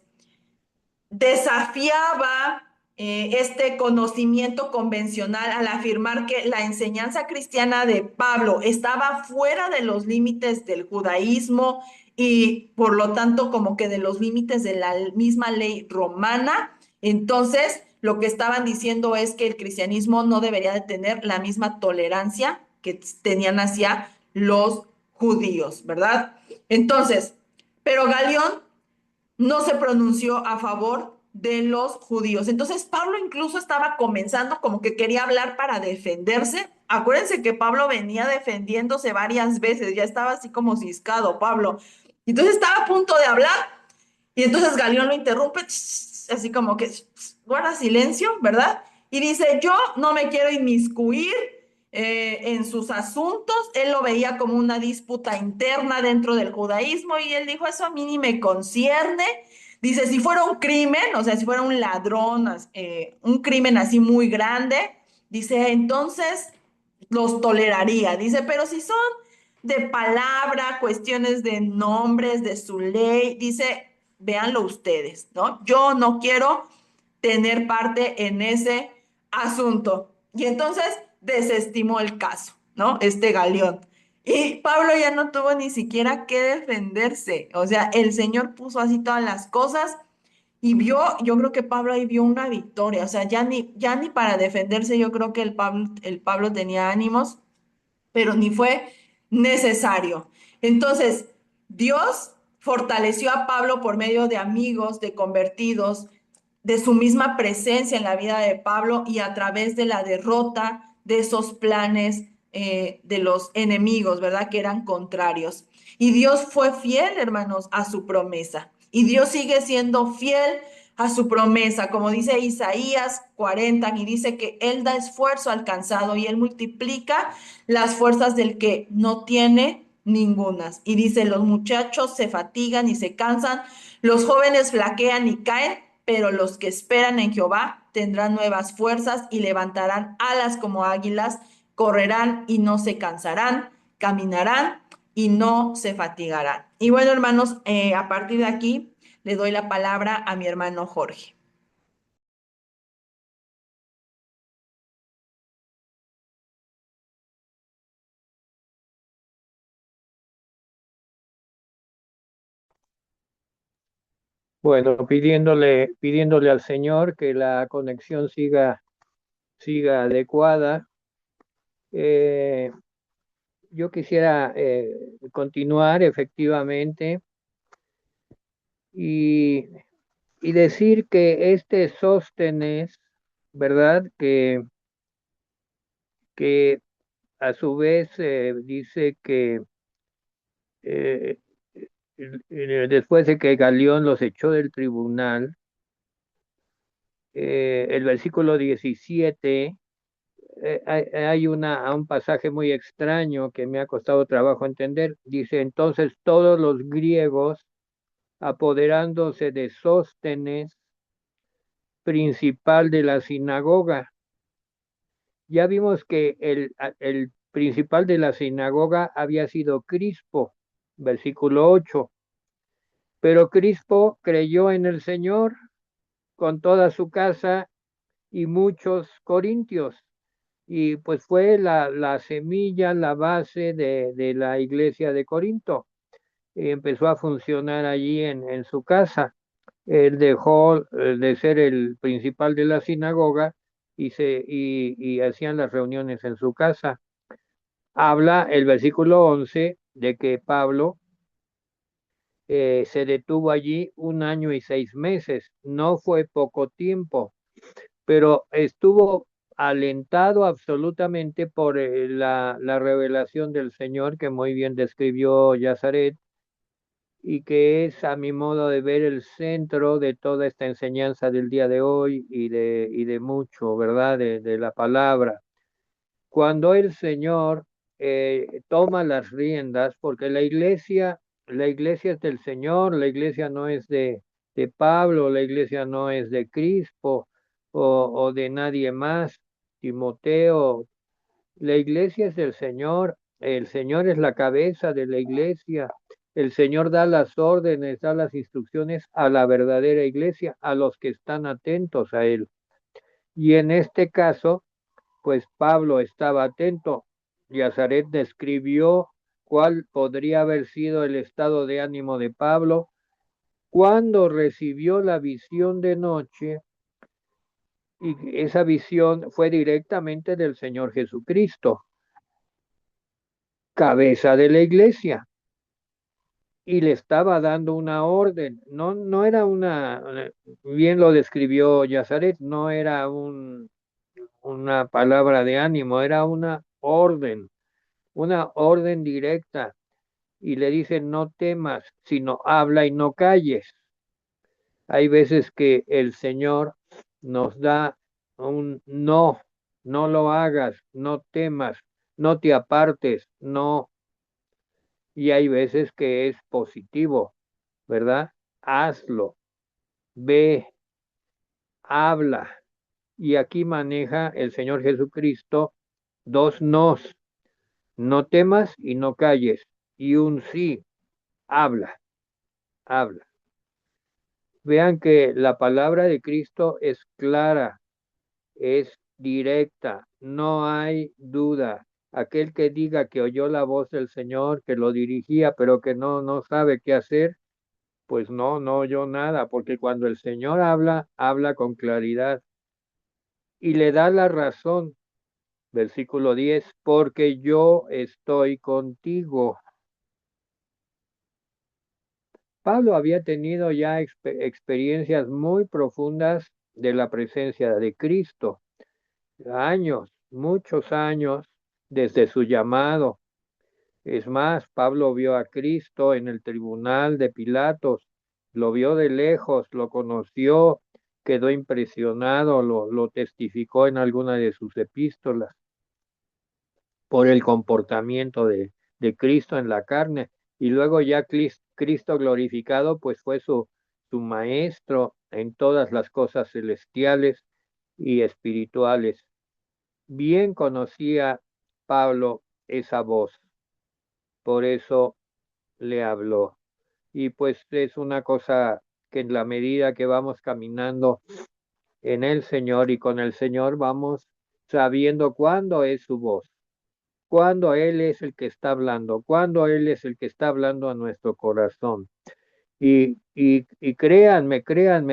desafiaba este conocimiento convencional al afirmar que la enseñanza cristiana de Pablo estaba fuera de los límites del judaísmo y por lo tanto como que de los límites de la misma ley romana. Entonces, lo que estaban diciendo es que el cristianismo no debería de tener la misma tolerancia que tenían hacia los judíos, ¿verdad? Entonces, pero Galión no se pronunció a favor de los judíos. Entonces Pablo incluso estaba comenzando como que quería hablar para defenderse. Acuérdense que Pablo venía defendiéndose varias veces, ya estaba así como ciscado Pablo. Entonces estaba a punto de hablar Y entonces Galión lo interrumpe, así como que guarda silencio, ¿verdad? Y dice, yo no me quiero inmiscuir en sus asuntos. Él lo veía como una disputa interna dentro del judaísmo y él dijo, eso a mí ni me concierne. Dice, si fuera un crimen, o sea, si fuera un ladrón, un crimen así muy grande, dice, entonces los toleraría. Dice, pero si son de palabra, cuestiones de nombres, de su ley, dice, véanlo ustedes, ¿no? Yo no quiero tener parte en ese asunto. Y entonces desestimó el caso, ¿no? Este Galeón. Y Pablo ya no tuvo ni siquiera que defenderse. O sea, el Señor puso así todas las cosas y vio, yo creo que Pablo ahí vio una victoria. O sea, ya ni para defenderse, yo creo que el Pablo tenía ánimos, pero ni fue necesario. Entonces, Dios fortaleció a Pablo por medio de amigos, de convertidos, de su misma presencia en la vida de Pablo y a través de la derrota de esos planes de los enemigos, ¿verdad? Que eran contrarios. Y Dios fue fiel, hermanos, a su promesa. Y Dios sigue siendo fiel a su promesa, como dice Isaías 40, y dice que Él da esfuerzo al cansado y Él multiplica las fuerzas del que no tiene ningunas. Y dice, los muchachos se fatigan y se cansan, los jóvenes flaquean y caen, pero los que esperan en Jehová tendrán nuevas fuerzas y levantarán alas como águilas, correrán y no se cansarán, caminarán y no se fatigarán. Y bueno, hermanos, a partir de aquí le doy la palabra a mi hermano Jorge. Bueno, pidiéndole al Señor que la conexión siga adecuada. Eh, yo quisiera continuar efectivamente y, y decir que este Sóstenes, ¿verdad? Que a su vez dice que eh, después de que Galión los echó del tribunal, el versículo 17 hay un pasaje muy extraño que me ha costado trabajo entender. Dice, entonces todos los griegos, apoderándose de Sóstenes, principal de la sinagoga. Ya vimos que el principal de la sinagoga había sido Crispo, versículo 8. Pero Crispo creyó en el Señor con toda su casa y muchos corintios. Y pues fue la semilla, la base de la iglesia de Corinto. Y empezó a funcionar allí en su casa. Él dejó de ser el principal de la sinagoga y hacían las reuniones en su casa. Habla el versículo 11 de que Pablo se detuvo allí 1 año y 6 meses. No fue poco tiempo, pero estuvo alentado absolutamente por la revelación del Señor que muy bien describió Yazaret y que es a mi modo de ver el centro de toda esta enseñanza del día de hoy y de mucho, ¿verdad? De la palabra. Cuando el Señor toma las riendas, porque la iglesia es del Señor, la iglesia no es de Pablo, la iglesia no es de Crispo o de nadie más, Timoteo, la iglesia es del Señor, el Señor es la cabeza de la iglesia, el Señor da las órdenes, da las instrucciones a la verdadera iglesia, a los que están atentos a Él. Y en este caso, pues Pablo estaba atento. Yazaret describió cuál podría haber sido el estado de ánimo de Pablo cuando recibió la visión de noche, y esa visión fue directamente del Señor Jesucristo, cabeza de la iglesia, y le estaba dando una orden. No, no era bien lo describió Yazaret, no era una palabra de ánimo, era una orden directa. Y le dice, no temas, sino habla y no calles. Hay veces que el Señor nos da un no, no lo hagas, no temas, no te apartes, no. Y hay veces que es positivo, ¿verdad? Hazlo, ve, habla. Y aquí maneja el Señor Jesucristo dos nos, no temas y no calles, y un sí, habla, habla. Vean que la palabra de Cristo es clara, es directa, no hay duda. Aquel que diga que oyó la voz del Señor, que lo dirigía, pero que no sabe qué hacer, pues no oyó nada, porque cuando el Señor habla, habla con claridad y le da la razón. Versículo 10, porque yo estoy contigo. Pablo había tenido ya experiencias muy profundas de la presencia de Cristo, años, muchos años desde su llamado. Es más, Pablo vio a Cristo en el tribunal de Pilatos, lo vio de lejos, lo conoció, quedó impresionado, lo testificó en alguna de sus epístolas por el comportamiento de Cristo en la carne. Y luego ya Cristo glorificado, pues fue su maestro en todas las cosas celestiales y espirituales. Bien conocía Pablo esa voz, por eso le habló. Y pues es una cosa que en la medida que vamos caminando en el Señor y con el Señor vamos sabiendo cuándo es su voz, cuándo Él es el que está hablando, cuándo Él es el que está hablando a nuestro corazón. Y créanme,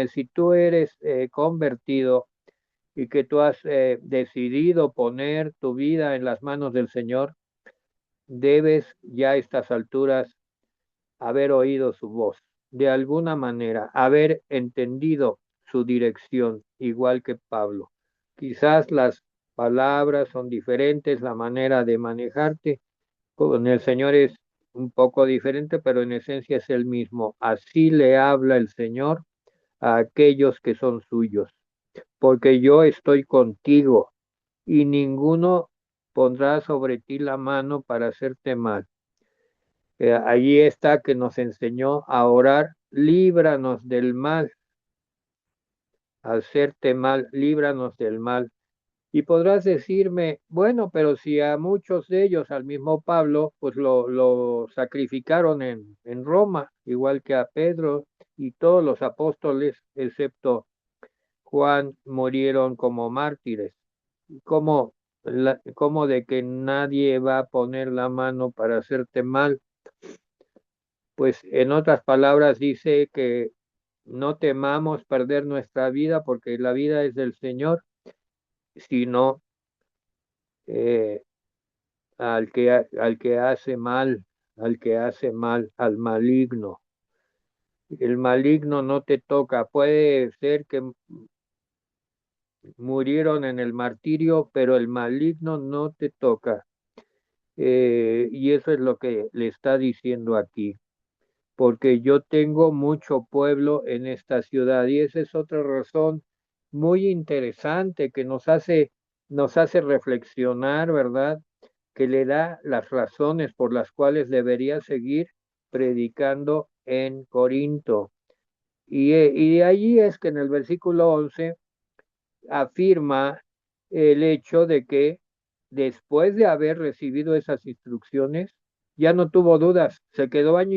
si tú eres convertido y que tú has decidido poner tu vida en las manos del Señor, debes ya a estas alturas haber oído su voz, de alguna manera, haber entendido su dirección, igual que Pablo. Quizás las palabras son diferentes, la manera de manejarte con el Señor es un poco diferente, pero en esencia es el mismo. Así le habla el Señor a aquellos que son suyos, porque yo estoy contigo y ninguno pondrá sobre ti la mano para hacerte mal. Allí está que nos enseñó a orar, líbranos del mal, hacerte mal, líbranos del mal. Y podrás decirme, bueno, pero si a muchos de ellos, al mismo Pablo, pues lo sacrificaron en Roma, igual que a Pedro y todos los apóstoles, excepto Juan, murieron como mártires. ¿Cómo, cómo de que nadie va a poner la mano para hacerte mal? Pues en otras palabras dice que no temamos perder nuestra vida porque la vida es del Señor, sino eh, al que hace mal, al que hace mal, al maligno. El maligno no te toca. Puede ser que murieron en el martirio, pero el maligno no te toca. Y eso es lo que le está diciendo aquí, porque yo tengo mucho pueblo en esta ciudad y esa es otra razón muy interesante que nos hace reflexionar, ¿verdad? Que le da las razones por las cuales debería seguir predicando en Corinto. Y de allí es que en el versículo 11 afirma el hecho de que después de haber recibido esas instrucciones, ya no tuvo dudas, se quedó año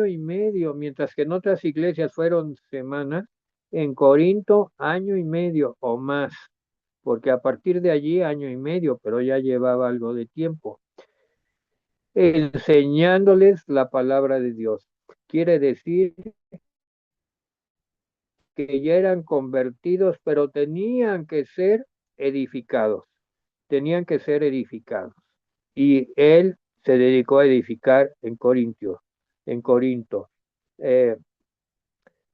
y medio, mientras que en otras iglesias fueron semanas, en Corinto año y medio o más, porque a partir de allí año y medio, pero ya llevaba algo de tiempo, enseñándoles la palabra de Dios. Quiere decir que ya eran convertidos, pero tenían que ser edificados, tenían que ser edificados. Y él se dedicó a edificar en Corinto. Eh,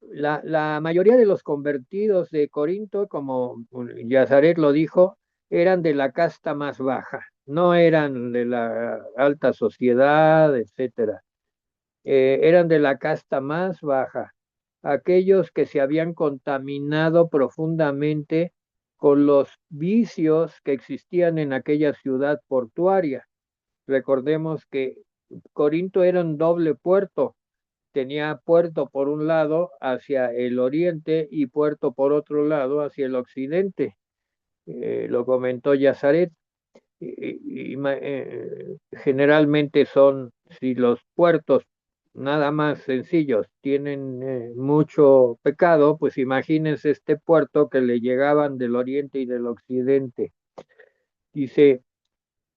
la mayoría de los convertidos de Corinto, como Yazaret lo dijo, eran de la casta más baja, no eran de la alta sociedad, etcétera. Eran de la casta más baja. aquellos que se habían contaminado profundamente con los vicios que existían en aquella ciudad portuaria. Recordemos que Corinto era un doble puerto, tenía puerto por un lado hacia el oriente y puerto por otro lado hacia el occidente. Lo comentó Yazaret. Generalmente son, si los puertos nada más sencillos tienen mucho pecado, pues imagínense este puerto que le llegaban del oriente y del occidente. Dice,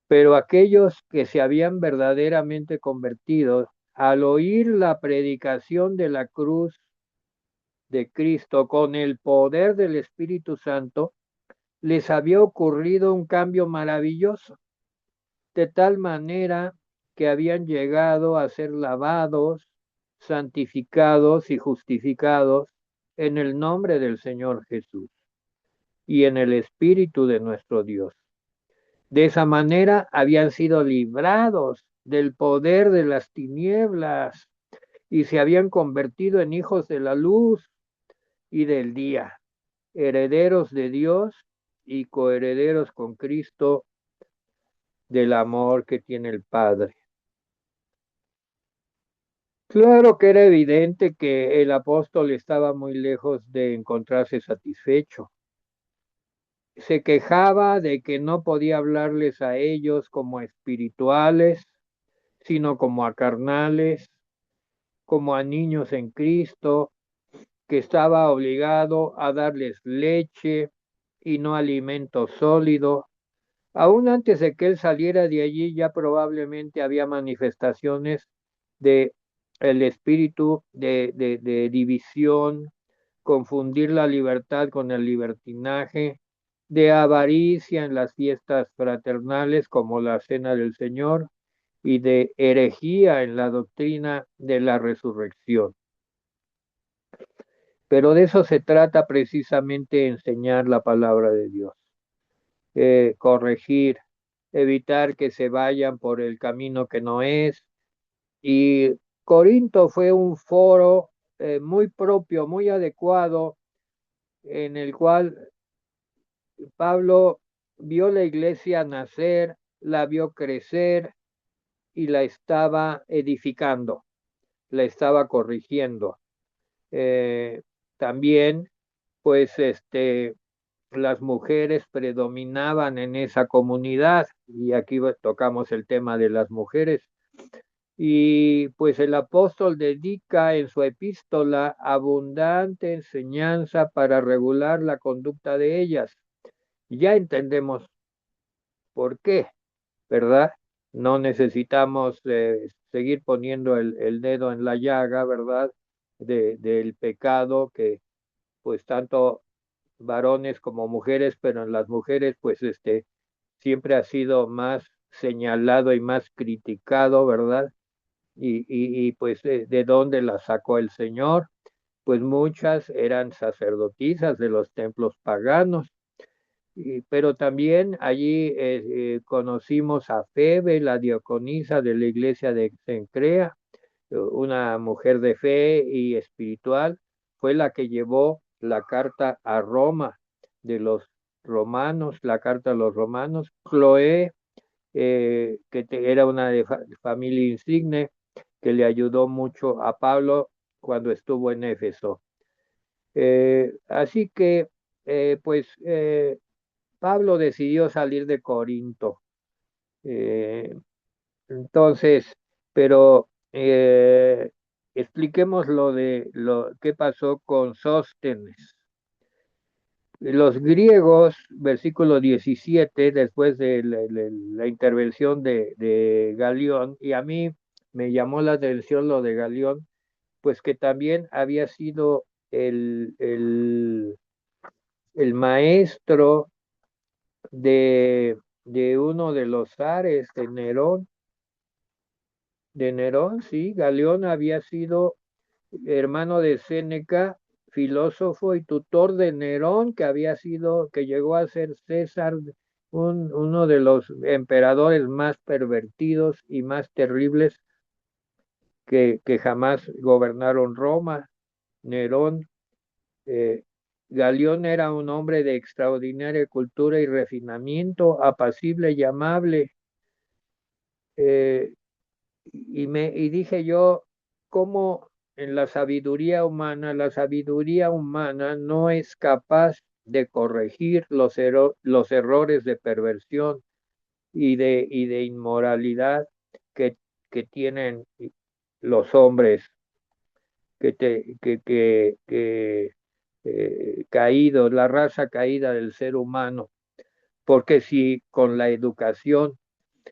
pero aquellos que se habían verdaderamente convertido, al oír la predicación de la cruz de Cristo con el poder del Espíritu Santo, les había ocurrido un cambio maravilloso, de tal manera que habían llegado a ser lavados, santificados y justificados en el nombre del Señor Jesús y en el Espíritu de nuestro Dios. De esa manera habían sido librados del poder de las tinieblas y se habían convertido en hijos de la luz y del día, herederos de Dios y coherederos con Cristo del amor que tiene el Padre. Claro que era evidente que el apóstol estaba muy lejos de encontrarse satisfecho. Se quejaba de que no podía hablarles a ellos como a espirituales, sino como a carnales, como a niños en Cristo, que estaba obligado a darles leche y no alimento sólido. Aún antes de que él saliera de allí, ya probablemente había manifestaciones de el espíritu de división, confundir la libertad con el libertinaje, de avaricia en las fiestas fraternales como la Cena del Señor y de herejía en la doctrina de la resurrección. Pero de eso se trata precisamente enseñar la palabra de Dios, corregir, evitar que se vayan por el camino que no es. Y Corinto fue un foro muy propio, muy adecuado, en el cual Pablo vio la iglesia nacer, la vio crecer y la estaba edificando, la estaba corrigiendo. Eh, También, pues, las mujeres predominaban en esa comunidad y aquí tocamos el tema de las mujeres. Y pues el apóstol dedica en su epístola abundante enseñanza para regular la conducta de ellas. Ya entendemos por qué, ¿verdad? No necesitamos seguir poniendo el dedo en la llaga, ¿verdad? Del pecado que pues tanto varones como mujeres, pero en las mujeres pues siempre ha sido más señalado y más criticado, ¿verdad? Y pues de dónde la sacó el Señor, pues muchas eran sacerdotisas de los templos paganos, pero también allí conocimos a Febe, la diaconisa de la iglesia de Cencrea, una mujer de fe y espiritual, fue la que llevó la carta a Roma de los romanos, la carta a los romanos. Chloé, era una de familia insigne, que le ayudó mucho a Pablo cuando estuvo en Éfeso. Así que, pues, Pablo decidió salir de Corinto. Eh, entonces, pero expliquemos lo de lo que pasó con Sóstenes. Los griegos, versículo 17, después de la intervención de Galión, y a mí me llamó la atención lo de Galión, pues que también había sido el maestro de uno de los zares de Nerón, sí, Galión había sido hermano de Séneca, filósofo y tutor de Nerón, que llegó a ser César, uno de los emperadores más pervertidos y más terribles que jamás gobernaron Roma. Nerón. Eh, Galión era un hombre de extraordinaria cultura y refinamiento, apacible y amable. Eh, y dije yo, ¿cómo en la sabiduría humana no es capaz de corregir los errores de perversión y de inmoralidad que, que tienen los hombres caídos, la raza caída del ser humano? Porque si con la educación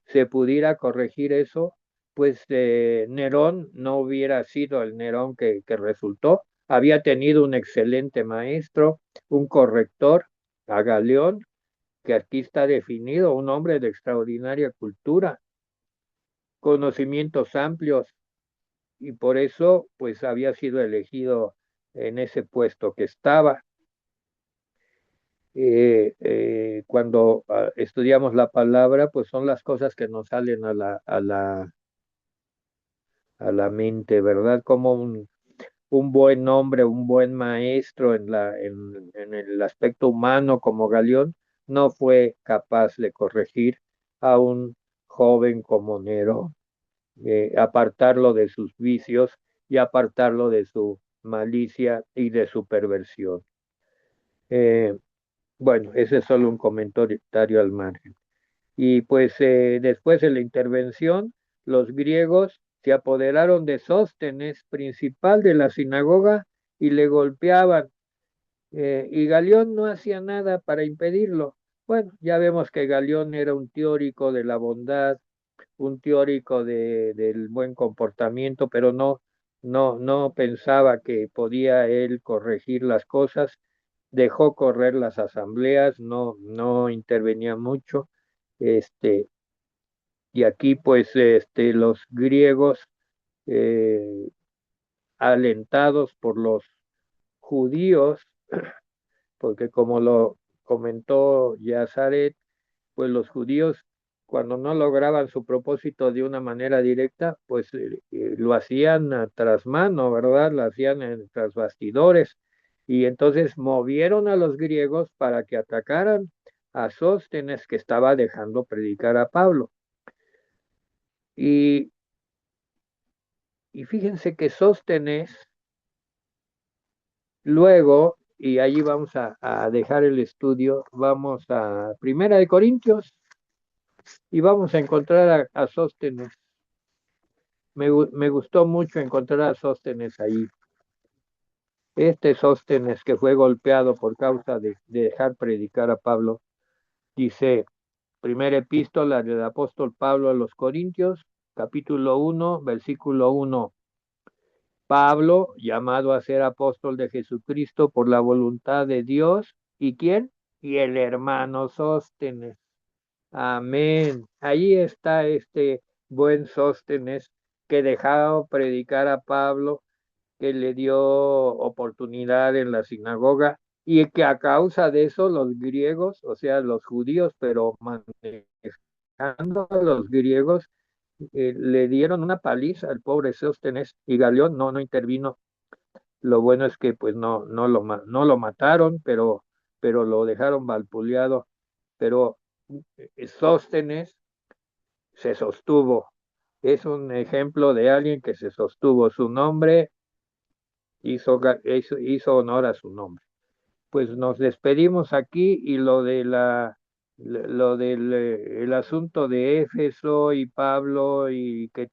se pudiera corregir eso, pues Nerón no hubiera sido el Nerón que resultó. Había tenido un excelente maestro, un corrector, a Galeón, que aquí está definido, un hombre de extraordinaria cultura, conocimientos amplios, y por eso pues había sido elegido en ese puesto que estaba. Cuando estudiamos la palabra, pues son las cosas que nos salen a la mente, ¿verdad? Como un buen hombre, un buen maestro en el aspecto humano como Galeón, no fue capaz de corregir a un joven como Nero, apartarlo de sus vicios y apartarlo de su malicia y de su perversión. Eh, bueno, ese es solo un comentario al margen. Y pues después de la intervención, los griegos se apoderaron de Sóstenes, principal de la sinagoga, y le golpeaban. Y Galión no hacía nada para impedirlo. Bueno, ya vemos que Galión era un teórico de la bondad, un teórico del buen comportamiento, pero no pensaba que podía él corregir las cosas. Dejó correr las asambleas, no intervenía mucho. Este, y aquí pues los griegos, eh, alentados por los judíos, porque como lo comentó Yazaret, pues los judíos cuando no lograban su propósito de una manera directa, pues lo hacían tras mano, ¿verdad? Lo hacían tras bastidores. Y entonces movieron a los griegos para que atacaran a Sóstenes, que estaba dejando predicar a Pablo. Y, y fíjense que Sóstenes luego, y allí vamos a dejar el estudio, vamos a Primera de Corintios y vamos a encontrar a Sóstenes. Me gustó mucho encontrar a Sóstenes ahí. Este Sóstenes que fue golpeado por causa de dejar predicar a Pablo, dice, primera epístola del apóstol Pablo a los Corintios, capítulo 1, versículo 1. Pablo, llamado a ser apóstol de Jesucristo por la voluntad de Dios, ¿y quién? Y el hermano Sóstenes. Amén. Ahí está este buen Sóstenes que dejaba predicar a Pablo, que le dio oportunidad en la sinagoga y que a causa de eso los griegos, o sea, los judíos, pero manejando a los griegos, le dieron una paliza al pobre Sóstenes y Galión no intervino. Lo bueno es que pues no lo mataron, pero lo dejaron valpuleado. Pero Sóstenes se sostuvo. Es un ejemplo de alguien que se sostuvo. Su nombre hizo honor a su nombre. Pues nos despedimos aquí y lo del el asunto de Éfeso y Pablo y que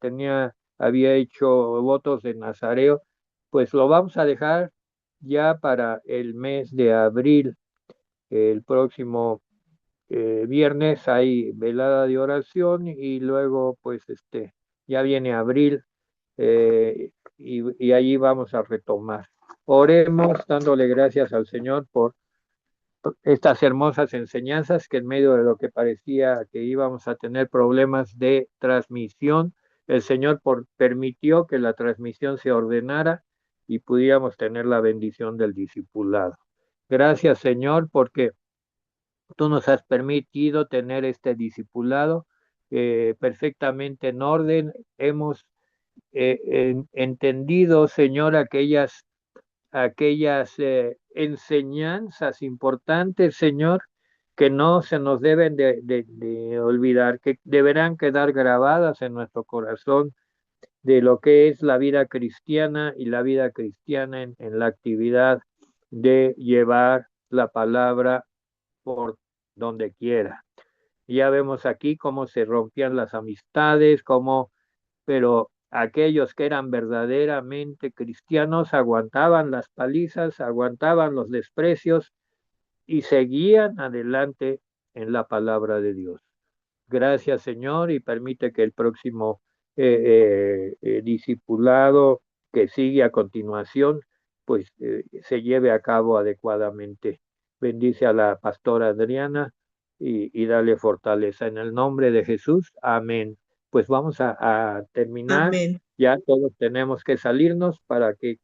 había hecho votos de Nazareo, pues lo vamos a dejar ya para el mes de abril. El próximo viernes hay velada de oración y luego pues ya viene abril, y allí vamos a retomar. Oremos dándole gracias al Señor por estas hermosas enseñanzas que en medio de lo que parecía que íbamos a tener problemas de transmisión, el Señor permitió que la transmisión se ordenara y pudiéramos tener la bendición del discipulado. Gracias, Señor, porque tú nos has permitido tener este discipulado perfectamente en orden. Hemos entendido, Señor, aquellas aquellas enseñanzas importantes, Señor, que no se nos deben de olvidar, que deberán quedar grabadas en nuestro corazón de lo que es la vida cristiana y la vida cristiana en la actividad de llevar la palabra por donde quiera. Ya vemos aquí cómo se rompían las amistades, pero aquellos que eran verdaderamente cristianos aguantaban las palizas, aguantaban los desprecios y seguían adelante en la palabra de Dios. Gracias, Señor, y permite que el próximo discipulado que sigue a continuación, pues se lleve a cabo adecuadamente. Bendice a la pastora Adriana y dale fortaleza en el nombre de Jesús. Amén. Pues vamos a terminar. Amén. Ya todos tenemos que salirnos para que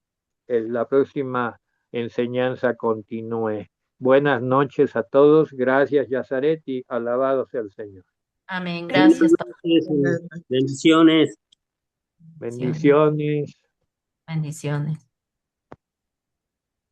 la próxima enseñanza continúe. Buenas noches a todos. Gracias, Yazaret, y alabado sea el Señor. Amén. Buenas Gracias, Padre. noches, bendiciones. Bendiciones. Bendiciones. Bendiciones.